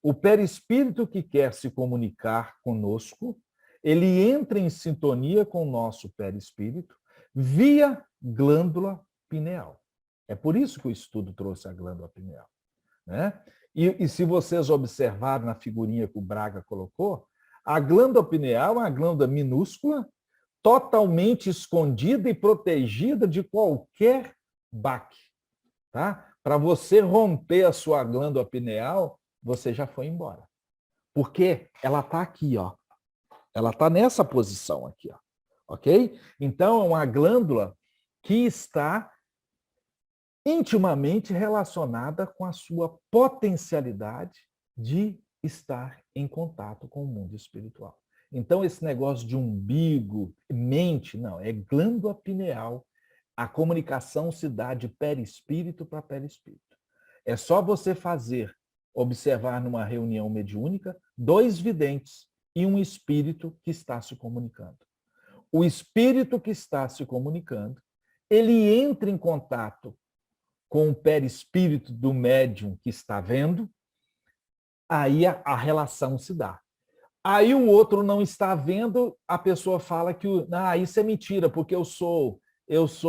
O perispírito que quer se comunicar conosco, Ele entra em sintonia com o nosso perispírito via glândula pineal. É por isso que o estudo trouxe a glândula pineal, né? E se vocês observarem na figurinha que o Braga colocou, a glândula pineal é uma glândula minúscula, totalmente escondida e protegida de qualquer baque. Tá? Para você romper a sua glândula pineal, você já foi embora. Porque ela está aqui, ó. Ela está nessa posição aqui, ó. Ok? Então, é uma glândula que está intimamente relacionada com a sua potencialidade de estar em contato com o mundo espiritual. Então, esse negócio de umbigo, mente, não, é glândula pineal. A comunicação se dá de perispírito para perispírito. É só você observar numa reunião mediúnica, 2 videntes e um espírito que está se comunicando. O espírito que está se comunicando, ele entra em contato com o perispírito do médium que está vendo, aí a relação se dá. Aí o outro não está vendo, a pessoa fala que isso é mentira, porque eu sou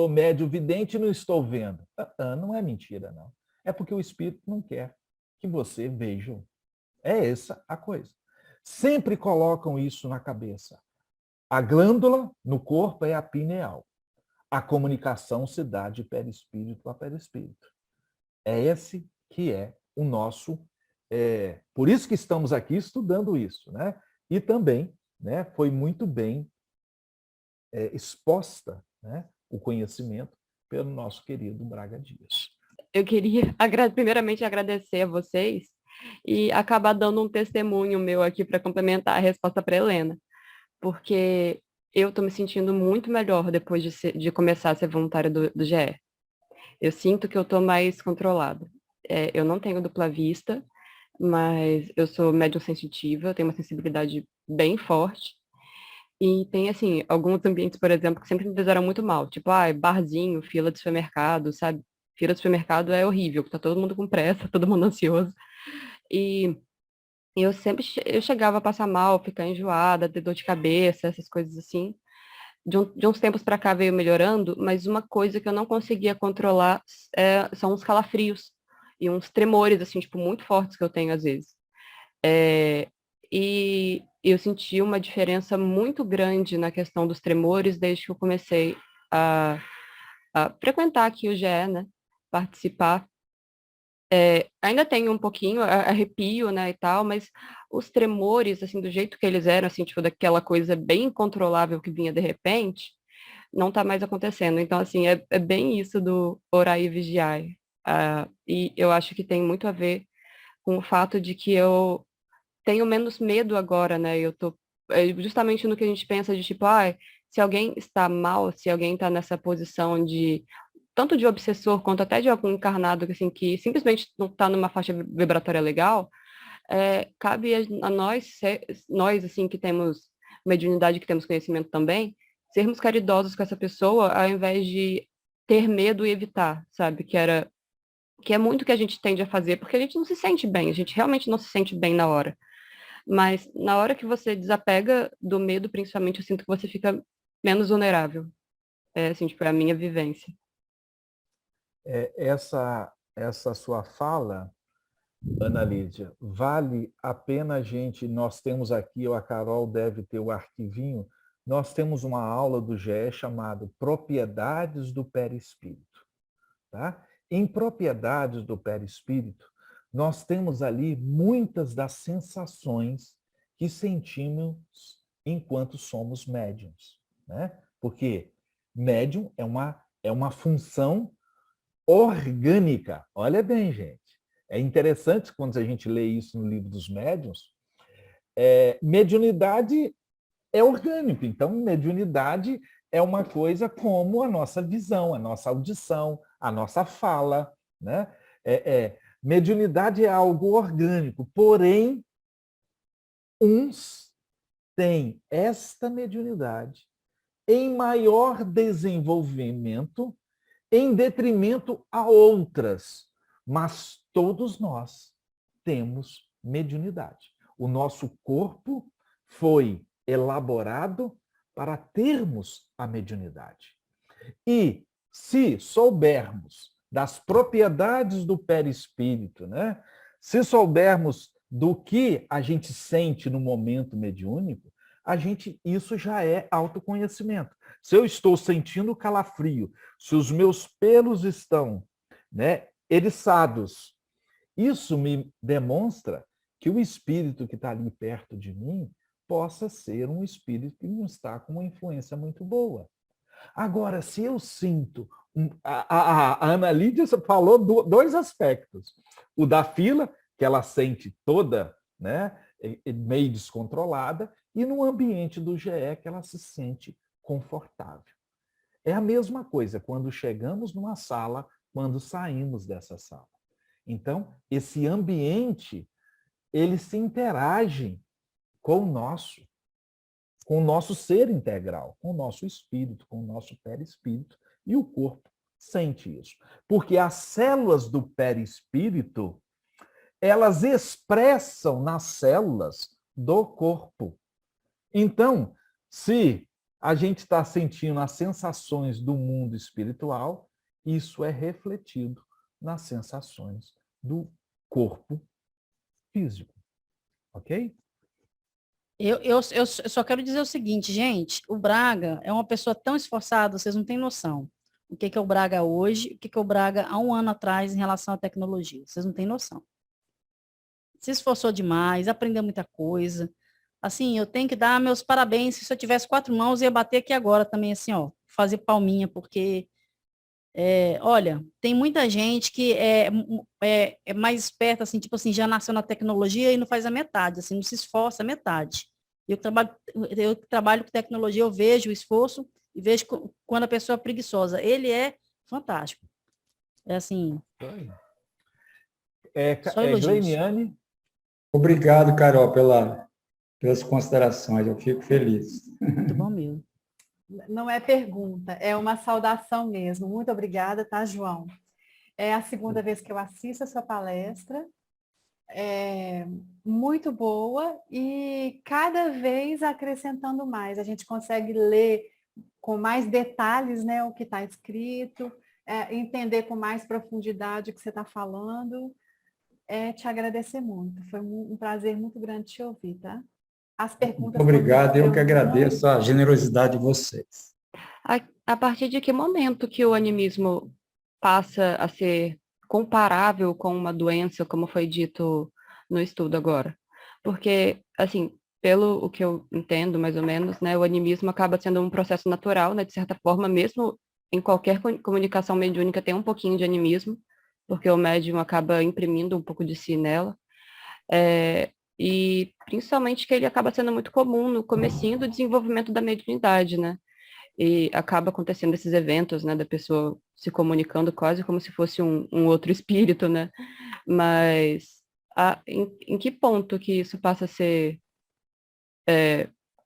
médium vidente e não estou vendo. Não é mentira, não. É porque o espírito não quer que você veja. É essa a coisa. Sempre colocam isso na cabeça. A glândula no corpo é a pineal. A comunicação se dá de perispírito a perispírito. É esse que é o nosso... por isso que estamos aqui estudando isso, né? E também, né, foi muito bem exposta, né, o conhecimento pelo nosso querido Braga Dias. Eu queria, primeiramente, agradecer a vocês e acabar dando um testemunho meu aqui para complementar a resposta para a Helena, porque eu estou me sentindo muito melhor depois de começar a ser voluntária do GE. Eu sinto que eu estou mais controlada. Eu não tenho dupla vista, mas eu sou médium sensitiva, eu tenho uma sensibilidade bem forte. E tem, assim, alguns ambientes, por exemplo, que sempre me fizeram muito mal. Tipo, barzinho, fila de supermercado, sabe? Fila de supermercado é horrível, tá todo mundo com pressa, todo mundo ansioso. E eu chegava a passar mal, ficar enjoada, ter dor de cabeça, essas coisas assim. De uns tempos para cá veio melhorando, mas uma coisa que eu não conseguia controlar são os calafrios e uns tremores, assim, tipo, muito fortes que eu tenho às vezes. E eu senti uma diferença muito grande na questão dos tremores desde que eu comecei a frequentar aqui o GE, né? Participar. Ainda tenho um pouquinho, arrepio, né, e tal, mas os tremores, assim, do jeito que eles eram, assim, tipo, daquela coisa bem incontrolável que vinha de repente, não está mais acontecendo. Então, assim, é bem isso do orar e vigiar. E eu acho que tem muito a ver com o fato de que eu tenho menos medo agora, né? Eu tô justamente no que a gente pensa de tipo, se alguém está mal, se alguém está nessa posição de tanto de obsessor quanto até de algum encarnado assim, que simplesmente não está numa faixa vibratória legal, cabe a nós assim que temos mediunidade, que temos conhecimento também, sermos caridosos com essa pessoa, ao invés de ter medo e evitar, sabe? Que é muito o que a gente tende a fazer, porque a gente não se sente bem, a gente realmente não se sente bem na hora. Mas na hora que você desapega do medo, principalmente, eu sinto que você fica menos vulnerável. Assim, tipo, é a minha vivência. Essa sua fala, Ana Lídia, vale a pena nós temos aqui, a Carol deve ter o arquivinho, nós temos uma aula do GE chamada Propriedades do Perispírito. Tá? Em Propriedades do Perispírito, nós temos ali muitas das sensações que sentimos enquanto somos médiums. Né? Porque médium é uma função orgânica. Olha bem, gente. É interessante quando a gente lê isso no livro dos médiuns. Mediunidade é orgânico. Então, mediunidade é uma coisa como a nossa visão, a nossa audição, a nossa fala. Né? Mediunidade é algo orgânico. Porém, uns têm esta mediunidade em maior desenvolvimento em detrimento a outras, mas todos nós temos mediunidade. O nosso corpo foi elaborado para termos a mediunidade. E se soubermos das propriedades do perispírito, né? Se soubermos do que a gente sente no momento mediúnico, isso já é autoconhecimento. Se eu estou sentindo calafrio, se os meus pelos estão, né, eriçados, isso me demonstra que o espírito que está ali perto de mim possa ser um espírito que não está com uma influência muito boa. Agora, se eu sinto... A Ana Lídia falou dois aspectos. O da fila, que ela sente toda, né, meio descontrolada, e no ambiente do GE, que ela se sente confortável. É a mesma coisa quando chegamos numa sala, quando saímos dessa sala. Então, esse ambiente, eles se interagem com o nosso ser integral, com o nosso espírito, com o nosso perispírito, e o corpo sente isso. Porque as células do perispírito, elas expressam nas células do corpo. Então, se a gente está sentindo as sensações do mundo espiritual, isso é refletido nas sensações do corpo físico. Ok? Eu só quero dizer o seguinte, gente, o Braga é uma pessoa tão esforçada, vocês não têm noção. O que é o Braga hoje, o que é o Braga há um ano atrás em relação à tecnologia. Vocês não têm noção. Se esforçou demais, aprendeu muita coisa. Assim, eu tenho que dar meus parabéns. Se eu tivesse 4 mãos, eu ia bater aqui agora também, assim, ó, fazer palminha, porque, olha, tem muita gente que é mais esperta, assim, tipo assim, já nasceu na tecnologia e não faz a metade, assim, não se esforça a metade. Eu trabalho com tecnologia, eu vejo o esforço e vejo quando a pessoa é preguiçosa. Ele é fantástico. É assim, só elogios. Gleiniane. Obrigado, Carol, pelas considerações. Eu fico feliz. Muito bom mesmo. Não é pergunta, é uma saudação mesmo. Muito obrigada, tá, João? É a segunda vez que eu assisto a sua palestra. É muito boa e cada vez acrescentando mais. A gente consegue ler com mais detalhes, né, o que está escrito, entender com mais profundidade o que você está falando. Te agradecer muito. Foi um prazer muito grande te ouvir, tá? As perguntas... Muito obrigado, eu que agradeço a generosidade de vocês. A partir de que momento que o animismo passa a ser comparável com uma doença, como foi dito no estudo agora? Porque, assim, pelo o que eu entendo, mais ou menos, né, o animismo acaba sendo um processo natural, né, de certa forma, mesmo em qualquer comunicação mediúnica tem um pouquinho de animismo, porque o médium acaba imprimindo um pouco de si nela. E principalmente que ele acaba sendo muito comum no comecinho do desenvolvimento da mediunidade, né? E acaba acontecendo esses eventos, né, da pessoa se comunicando quase como se fosse um outro espírito, né? Mas em que ponto que isso passa a ser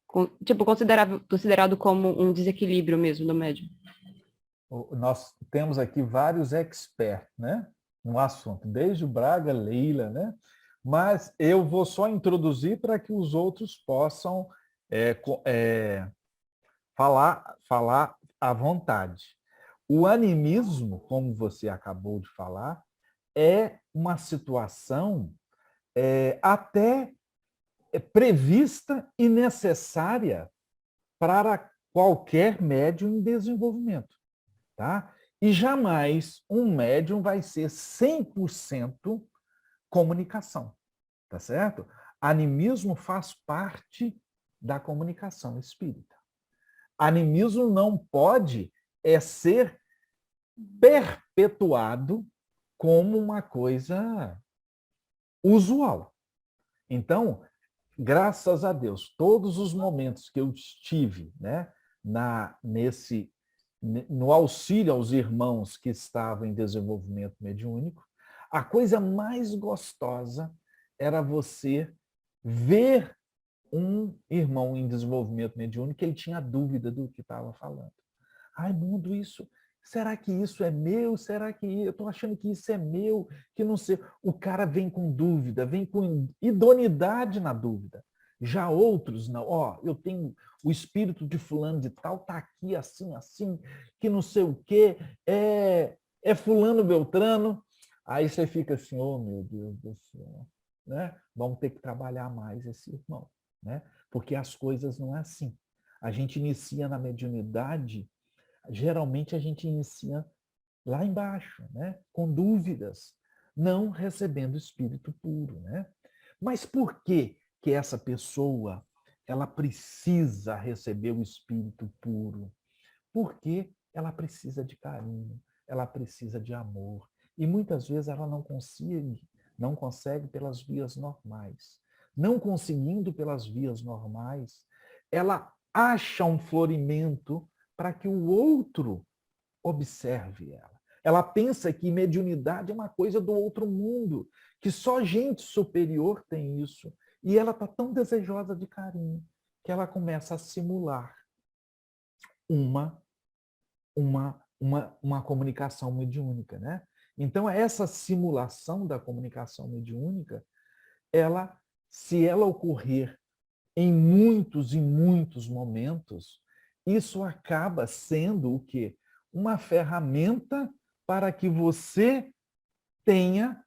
considerado como um desequilíbrio mesmo do médium? Nós temos aqui vários experts, né, no assunto, desde o Braga, Leila, né? Mas eu vou só introduzir para que os outros possam falar à vontade. O animismo, como você acabou de falar, é uma situação até prevista e necessária para qualquer médium em desenvolvimento. Tá? E jamais um médium vai ser 100% comunicação. Tá certo? Animismo faz parte da comunicação espírita. Animismo não pode ser perpetuado como uma coisa usual. Então, graças a Deus, todos os momentos que eu estive, né, no auxílio aos irmãos que estavam em desenvolvimento mediúnico, a coisa mais gostosa era você ver um irmão em desenvolvimento mediúnico que ele tinha dúvida do que estava falando. Raimundo, será que isso é meu? Será que eu estou achando que isso é meu? Que não sei. O cara vem com dúvida, vem com idoneidade na dúvida. Já outros não. Ó, eu tenho o espírito de fulano de tal, tá aqui assim, assim, que não sei o quê, é fulano Beltrano. Aí você fica assim, oh meu Deus do céu, né? Vamos ter que trabalhar mais esse irmão, né? Porque as coisas não é assim. A gente inicia na mediunidade, geralmente a gente inicia lá embaixo, né? Com dúvidas, não recebendo espírito puro, né? Mas por que essa pessoa ela precisa receber o espírito puro? Porque ela precisa de carinho, ela precisa de amor. E muitas vezes ela não consegue pelas vias normais. Não conseguindo pelas vias normais, ela acha um florimento para que o outro observe ela. Ela pensa que mediunidade é uma coisa do outro mundo, que só gente superior tem isso. E ela está tão desejosa de carinho que ela começa a simular uma uma comunicação mediúnica, né? Então, essa simulação da comunicação mediúnica, se ela ocorrer em muitos momentos, isso acaba sendo o quê? Uma ferramenta para que você tenha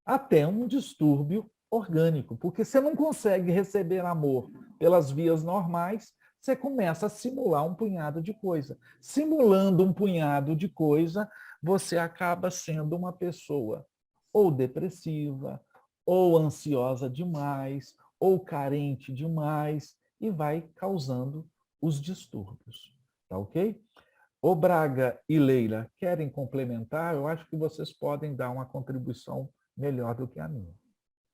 até um distúrbio orgânico, porque você não consegue receber amor pelas vias normais, você começa a simular um punhado de coisa. Simulando um punhado de coisa, você acaba sendo uma pessoa ou depressiva, ou ansiosa demais, ou carente demais, e vai causando os distúrbios. Tá ok? O Braga e Leila querem complementar? Eu acho que vocês podem dar uma contribuição melhor do que a minha.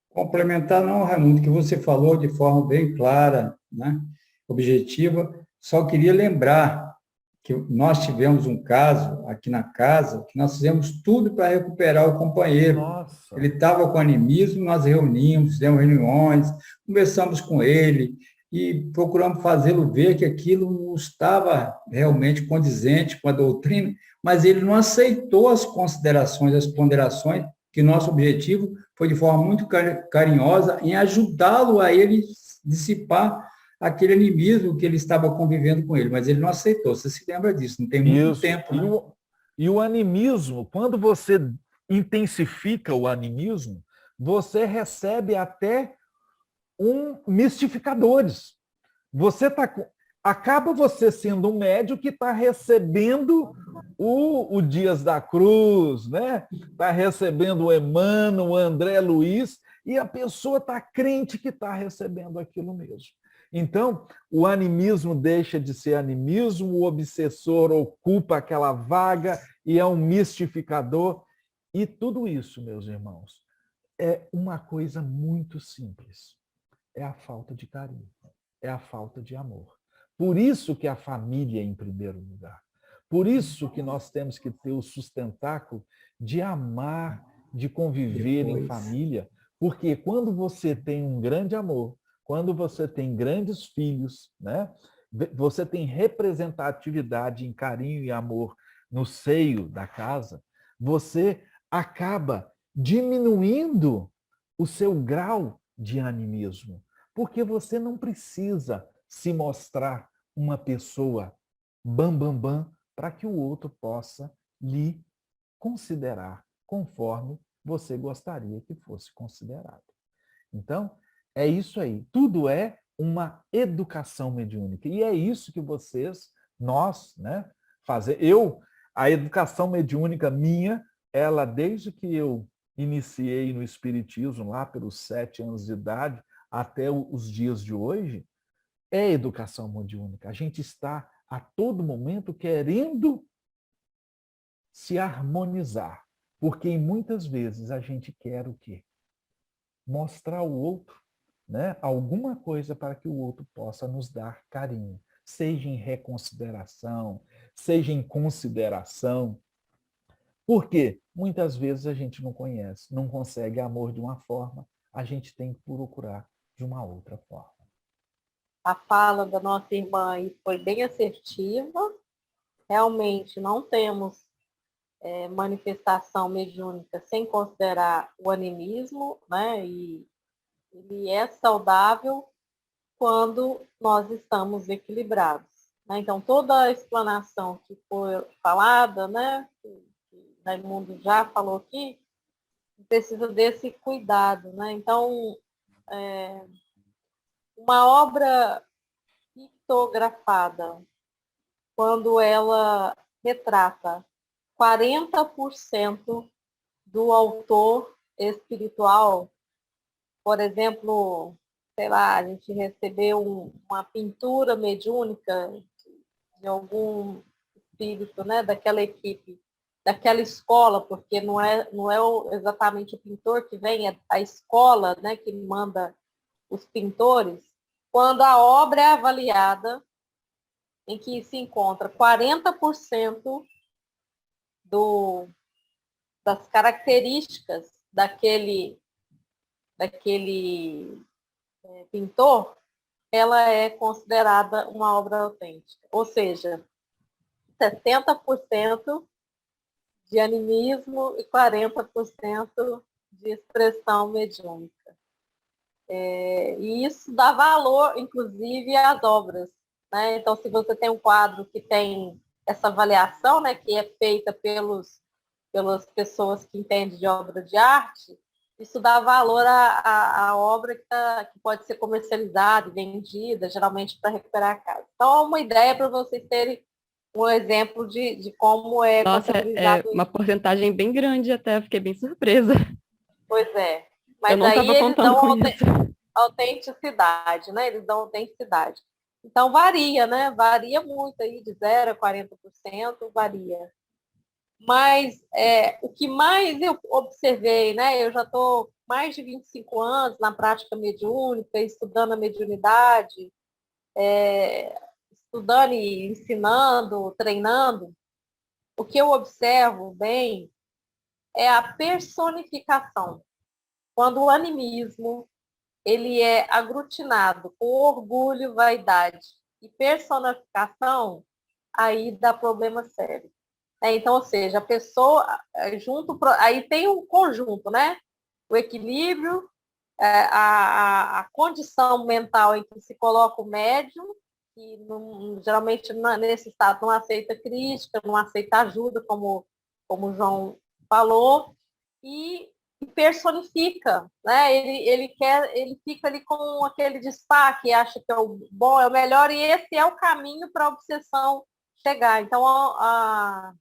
Complementar não, Raimundo, que você falou de forma bem clara, né? Objetiva. Só queria lembrar que nós tivemos um caso aqui na casa, que nós fizemos tudo para recuperar o companheiro. Nossa. Ele estava com animismo, nós reunimos, fizemos reuniões, conversamos com ele e procuramos fazê-lo ver que aquilo não estava realmente condizente com a doutrina, mas ele não aceitou as considerações, as ponderações, que nosso objetivo foi de forma muito carinhosa em ajudá-lo a ele dissipar aquele animismo que ele estava convivendo com ele, mas ele não aceitou. Você se lembra disso? Não tem muito Isso. tempo, né? E o animismo, quando você intensifica o animismo, você recebe até mistificadores. Acaba você sendo um médium que está recebendo o Dias da Cruz, né? Está recebendo o Emmanuel, o André Luiz, e a pessoa está crente que está recebendo aquilo mesmo. Então, o animismo deixa de ser animismo, o obsessor ocupa aquela vaga e é um mistificador. E tudo isso, meus irmãos, é uma coisa muito simples. É a falta de carinho, é a falta de amor. Por isso que a família é em primeiro lugar. Por isso que nós temos que ter o sustentáculo de amar, de conviver em família, porque quando você tem um grande amor, quando você tem grandes filhos, né? Você tem representatividade em carinho e amor no seio da casa, você acaba diminuindo o seu grau de animismo, porque você não precisa se mostrar uma pessoa bam para que o outro possa lhe considerar conforme você gostaria que fosse considerado. Então, é isso aí. Tudo é uma educação mediúnica. E é isso que nós, né, a educação mediúnica minha, ela, desde que eu iniciei no Espiritismo, lá pelos 7 anos de idade, até os dias de hoje, é educação mediúnica. A gente está a todo momento querendo se harmonizar, porque muitas vezes a gente quer o quê? Mostrar ao outro, né, alguma coisa para que o outro possa nos dar carinho, seja em reconsideração, seja em consideração. Por quê? Muitas vezes a gente não conhece, não consegue amor de uma forma, a gente tem que procurar de uma outra forma. A fala da nossa irmã aí foi bem assertiva. Realmente não temos manifestação mediúnica sem considerar o animismo, né? E ele é saudável quando nós estamos equilibrados, né? Então, toda a explanação que foi falada, né, que Raimundo já falou aqui, precisa desse cuidado, né? Então, uma obra pictografada, quando ela retrata 40% do autor espiritual, por exemplo, sei lá, a gente recebeu uma pintura mediúnica de algum espírito, né, daquela equipe, daquela escola, porque não é exatamente o pintor que vem, é a escola, né, que manda os pintores. Quando a obra é avaliada, em que se encontra 40% das características daquele pintor, ela é considerada uma obra autêntica. Ou seja, 60% de animismo e 40% de expressão mediúnica. E isso dá valor, inclusive, às obras, né? Então, se você tem um quadro que tem essa avaliação, né, que é feita pelas pessoas que entendem de obra de arte, isso dá valor à obra que pode ser comercializada e vendida, geralmente para recuperar a casa. Então, é uma ideia para vocês terem um exemplo de como é Nossa, é contabilizado uma isso. porcentagem bem grande até, fiquei bem surpresa. Pois é. Eu Mas não aí estava eles contando dão com isso. autenticidade, né? Eles dão autenticidade. Então, varia, né? Varia muito aí, de 0 a 40%, varia. Mas o que mais eu observei, né? Eu já estou mais de 25 anos na prática mediúnica, estudando a mediunidade, estudando e ensinando, treinando. O que eu observo bem é a personificação. Quando o animismo ele é aglutinado com orgulho, vaidade e personificação, aí dá problema sério. Então, ou seja, a pessoa aí tem um conjunto, né? O equilíbrio, a condição mental em que se coloca o médium, que geralmente nesse estado não aceita crítica, não aceita ajuda, como o João falou, e personifica, né? Ele fica ali com aquele destaque, acha que é o bom, é o melhor, e esse é o caminho para a obsessão chegar. Então, a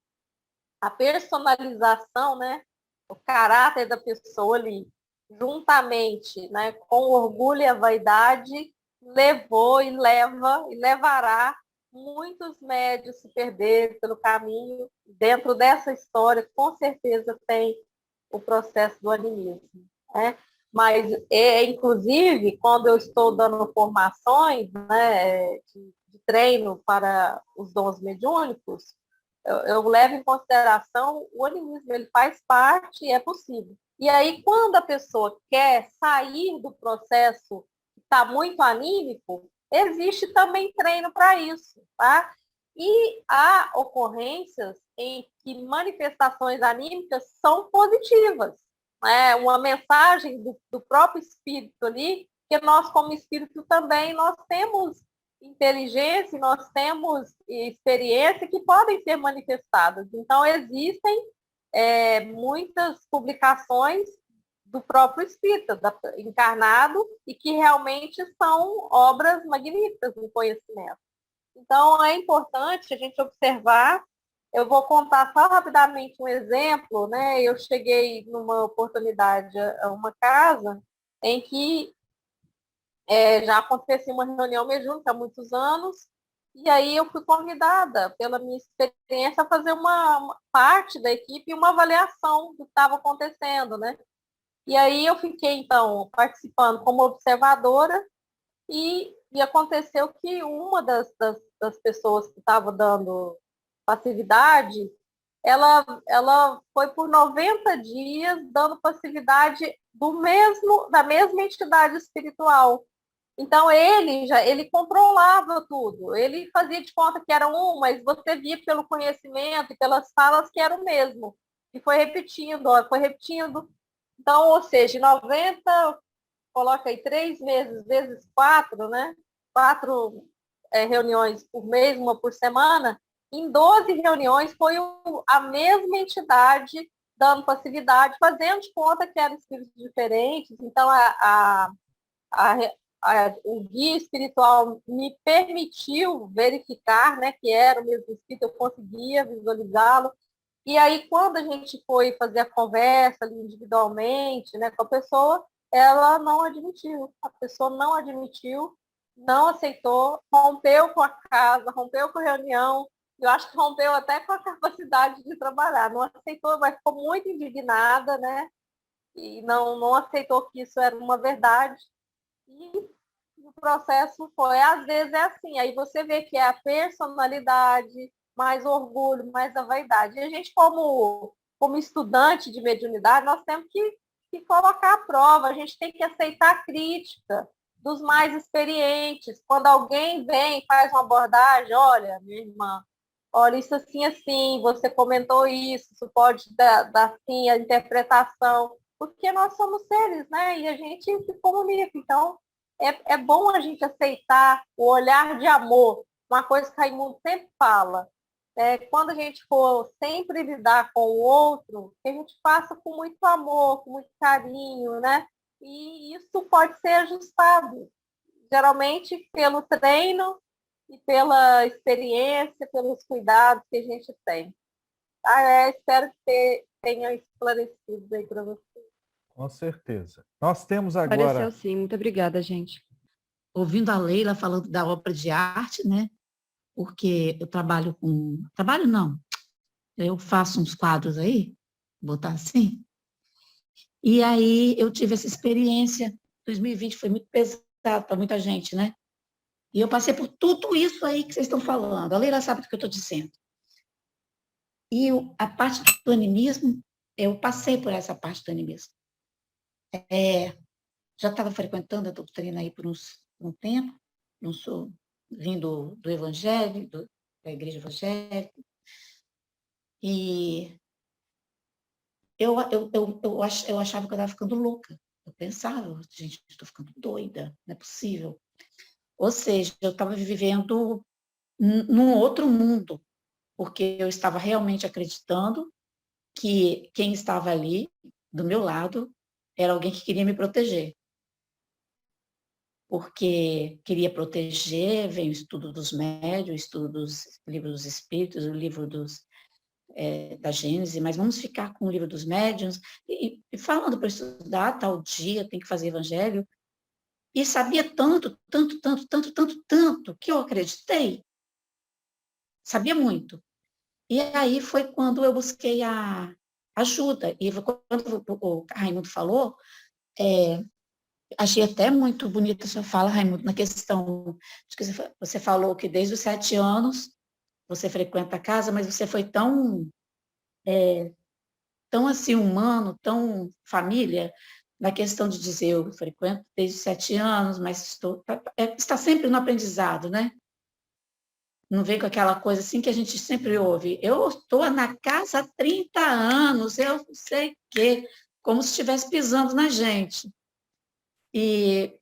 personalização, né? O caráter da pessoa ali, juntamente, né, com o orgulho e a vaidade, levou e levará muitos médios se perder pelo caminho. Dentro dessa história, com certeza tem o processo do animismo, né? Mas, inclusive, quando eu estou dando formações, né, de treino para os dons mediúnicos, eu levo em consideração o animismo, ele faz parte e é possível. E aí, quando a pessoa quer sair do processo que está muito anímico, existe também treino para isso, tá? E há ocorrências em que manifestações anímicas são positivas, né? Uma mensagem do próprio espírito ali, que nós, como espírito também, nós temos inteligência, nós temos experiência que podem ser manifestadas. Então, existem muitas publicações do próprio espírita, encarnado, e que realmente são obras magníficas do conhecimento. Então, é importante a gente observar. Eu vou contar só rapidamente um exemplo, né? Eu cheguei numa oportunidade a uma casa em que já acontecia uma reunião mediúnica há muitos anos, e aí eu fui convidada, pela minha experiência, a fazer uma parte da equipe, uma avaliação do que estava acontecendo, né? E aí eu fiquei, então, participando como observadora, e aconteceu que uma das pessoas que estava dando passividade, ela foi por 90 dias dando passividade da mesma entidade espiritual. Então, ele controlava tudo. Ele fazia de conta que era um, mas você via pelo conhecimento e pelas falas que era o mesmo. E foi repetindo, foi repetindo. Então, ou seja, em 90, coloca aí 3 meses, vezes 4, né? 4 reuniões por mês, uma por semana, em 12 reuniões foi a mesma entidade dando passividade, fazendo de conta que eram espíritos diferentes. Então, o guia espiritual me permitiu verificar, né, que era o mesmo espírito, eu conseguia visualizá-lo. E aí, quando a gente foi fazer a conversa ali individualmente, né, com a pessoa, ela não admitiu. A pessoa não admitiu, não aceitou, rompeu com a casa, rompeu com a reunião. Eu acho que rompeu até com a capacidade de trabalhar. Não aceitou, mas ficou muito indignada, né? E não aceitou que isso era uma verdade. E o processo foi, às vezes é assim, aí você vê que é a personalidade, mais orgulho, mais a vaidade. E a gente, como estudante de mediunidade, nós temos que colocar à prova, a gente tem que aceitar a crítica dos mais experientes. Quando alguém vem e faz uma abordagem, olha, minha irmã, olha, isso assim, você comentou isso pode dar assim a interpretação, porque nós somos seres, né? E a gente se comunica. Então, é bom a gente aceitar o olhar de amor, uma coisa que Raimundo sempre fala. Quando a gente for sempre lidar com o outro, que a gente faça com muito amor, com muito carinho, né? E isso pode ser ajustado, geralmente pelo treino e pela experiência, pelos cuidados que a gente tem. Espero que tenha esclarecido aí para você. Com certeza. Nós temos Pareceu agora... sim. Muito obrigada, gente. Ouvindo a Leila falando da obra de arte, né? Porque eu trabalho com... Trabalho não. Eu faço uns quadros aí, vou botar assim. E aí eu tive essa experiência. 2020 foi muito pesado para muita gente, né? E eu passei por tudo isso aí que vocês estão falando. A Leila sabe do que eu estou dizendo. E a parte do animismo, eu passei por essa parte do animismo. Já estava frequentando a doutrina aí por um tempo, não sou vindo do Evangelho, da Igreja Evangélica, e eu achava que eu estava ficando louca. Eu pensava, gente, estou ficando doida, não é possível. Ou seja, eu estava vivendo num outro mundo, porque eu estava realmente acreditando que quem estava ali, do meu lado, era alguém que queria me proteger. Porque queria proteger, vem o estudo dos médiuns, o estudo dos livros dos espíritos, o livro da Gênese, mas vamos ficar com o livro dos médiuns, e falando para estudar tal dia, tem que fazer evangelho, e sabia tanto, que eu acreditei, sabia muito. E aí foi quando eu busquei a ajuda, e quando o Raimundo falou, achei até muito bonita a sua fala, Raimundo, na questão de que você falou que desde os 7 anos você frequenta a casa, mas você foi tão assim humano, tão família, na questão de dizer, eu frequento desde os 7 anos, mas está sempre no aprendizado, né? Não vem com aquela coisa assim que a gente sempre ouve. Eu estou na casa há 30 anos, eu não sei o quê, como se estivesse pisando na gente. E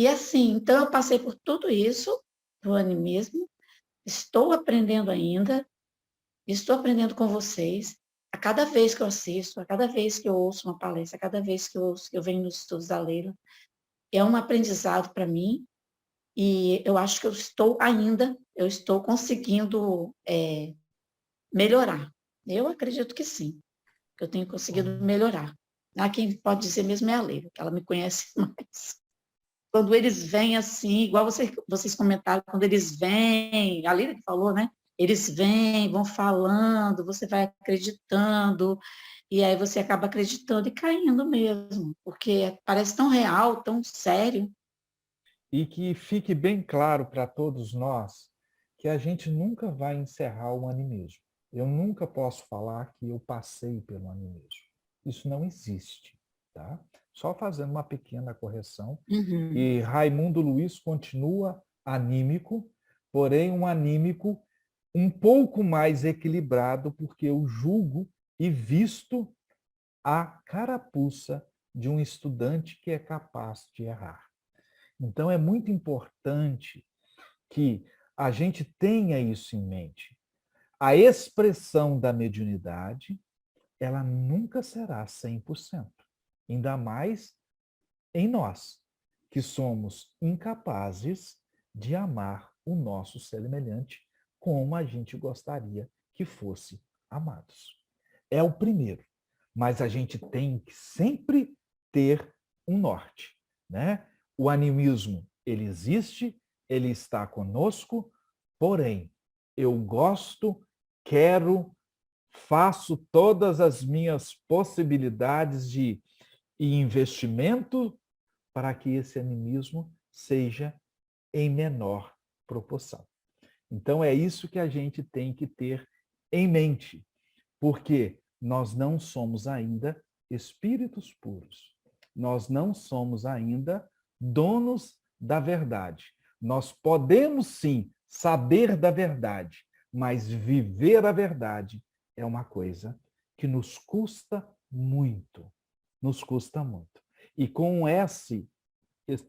assim, então eu passei por tudo isso, do animismo, estou aprendendo ainda, estou aprendendo com vocês, a cada vez que eu assisto, a cada vez que eu ouço uma palestra, a cada vez que eu venho nos estudos da Leila, é um aprendizado para mim, e eu acho que eu estou conseguindo melhorar. Eu acredito que sim, que eu tenho conseguido melhorar. Quem pode dizer mesmo é a Leila, que ela me conhece mais. Quando eles vêm assim, igual vocês comentaram, quando eles vêm, a Lira que falou, né? Eles vêm, vão falando, você vai acreditando, e aí você acaba acreditando e caindo mesmo, porque parece tão real, tão sério. E que fique bem claro para todos nós que a gente nunca vai encerrar o animismo. Eu nunca posso falar que eu passei pelo animismo. Isso não existe, tá? Só fazendo uma pequena correção. Uhum. E Raimundo Luiz continua anímico, porém um anímico um pouco mais equilibrado, porque eu julgo e visto a carapuça de um estudante que é capaz de errar. Então, é muito importante que a gente tenha isso em mente. A expressão da mediunidade, ela nunca será 100%. Ainda mais em nós, que somos incapazes de amar o nosso semelhante como a gente gostaria que fosse amados. É o primeiro. Mas a gente tem que sempre ter um norte, né? O animismo, ele existe, ele está conosco, porém, eu gosto, quero, faço todas as minhas possibilidades de investimento para que esse animismo seja em menor proporção. Então, é isso que a gente tem que ter em mente, porque nós não somos ainda espíritos puros. Nós não somos ainda donos da verdade. Nós podemos, sim, saber da verdade, mas viver a verdade é uma coisa que nos custa muito. Nos custa muito. E com esse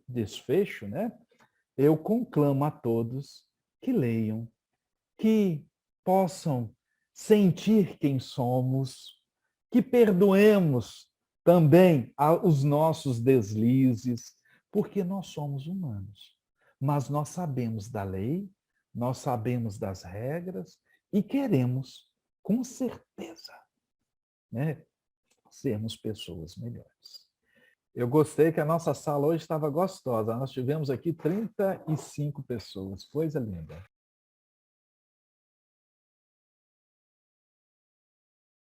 desfecho, né, eu conclamo a todos que leiam, que possam sentir quem somos, que perdoemos também os nossos deslizes, porque nós somos humanos. Mas nós sabemos da lei, nós sabemos das regras e queremos, com certeza, né, sermos pessoas melhores. Eu gostei que a nossa sala hoje estava gostosa. Nós tivemos aqui 35 pessoas. Coisa linda.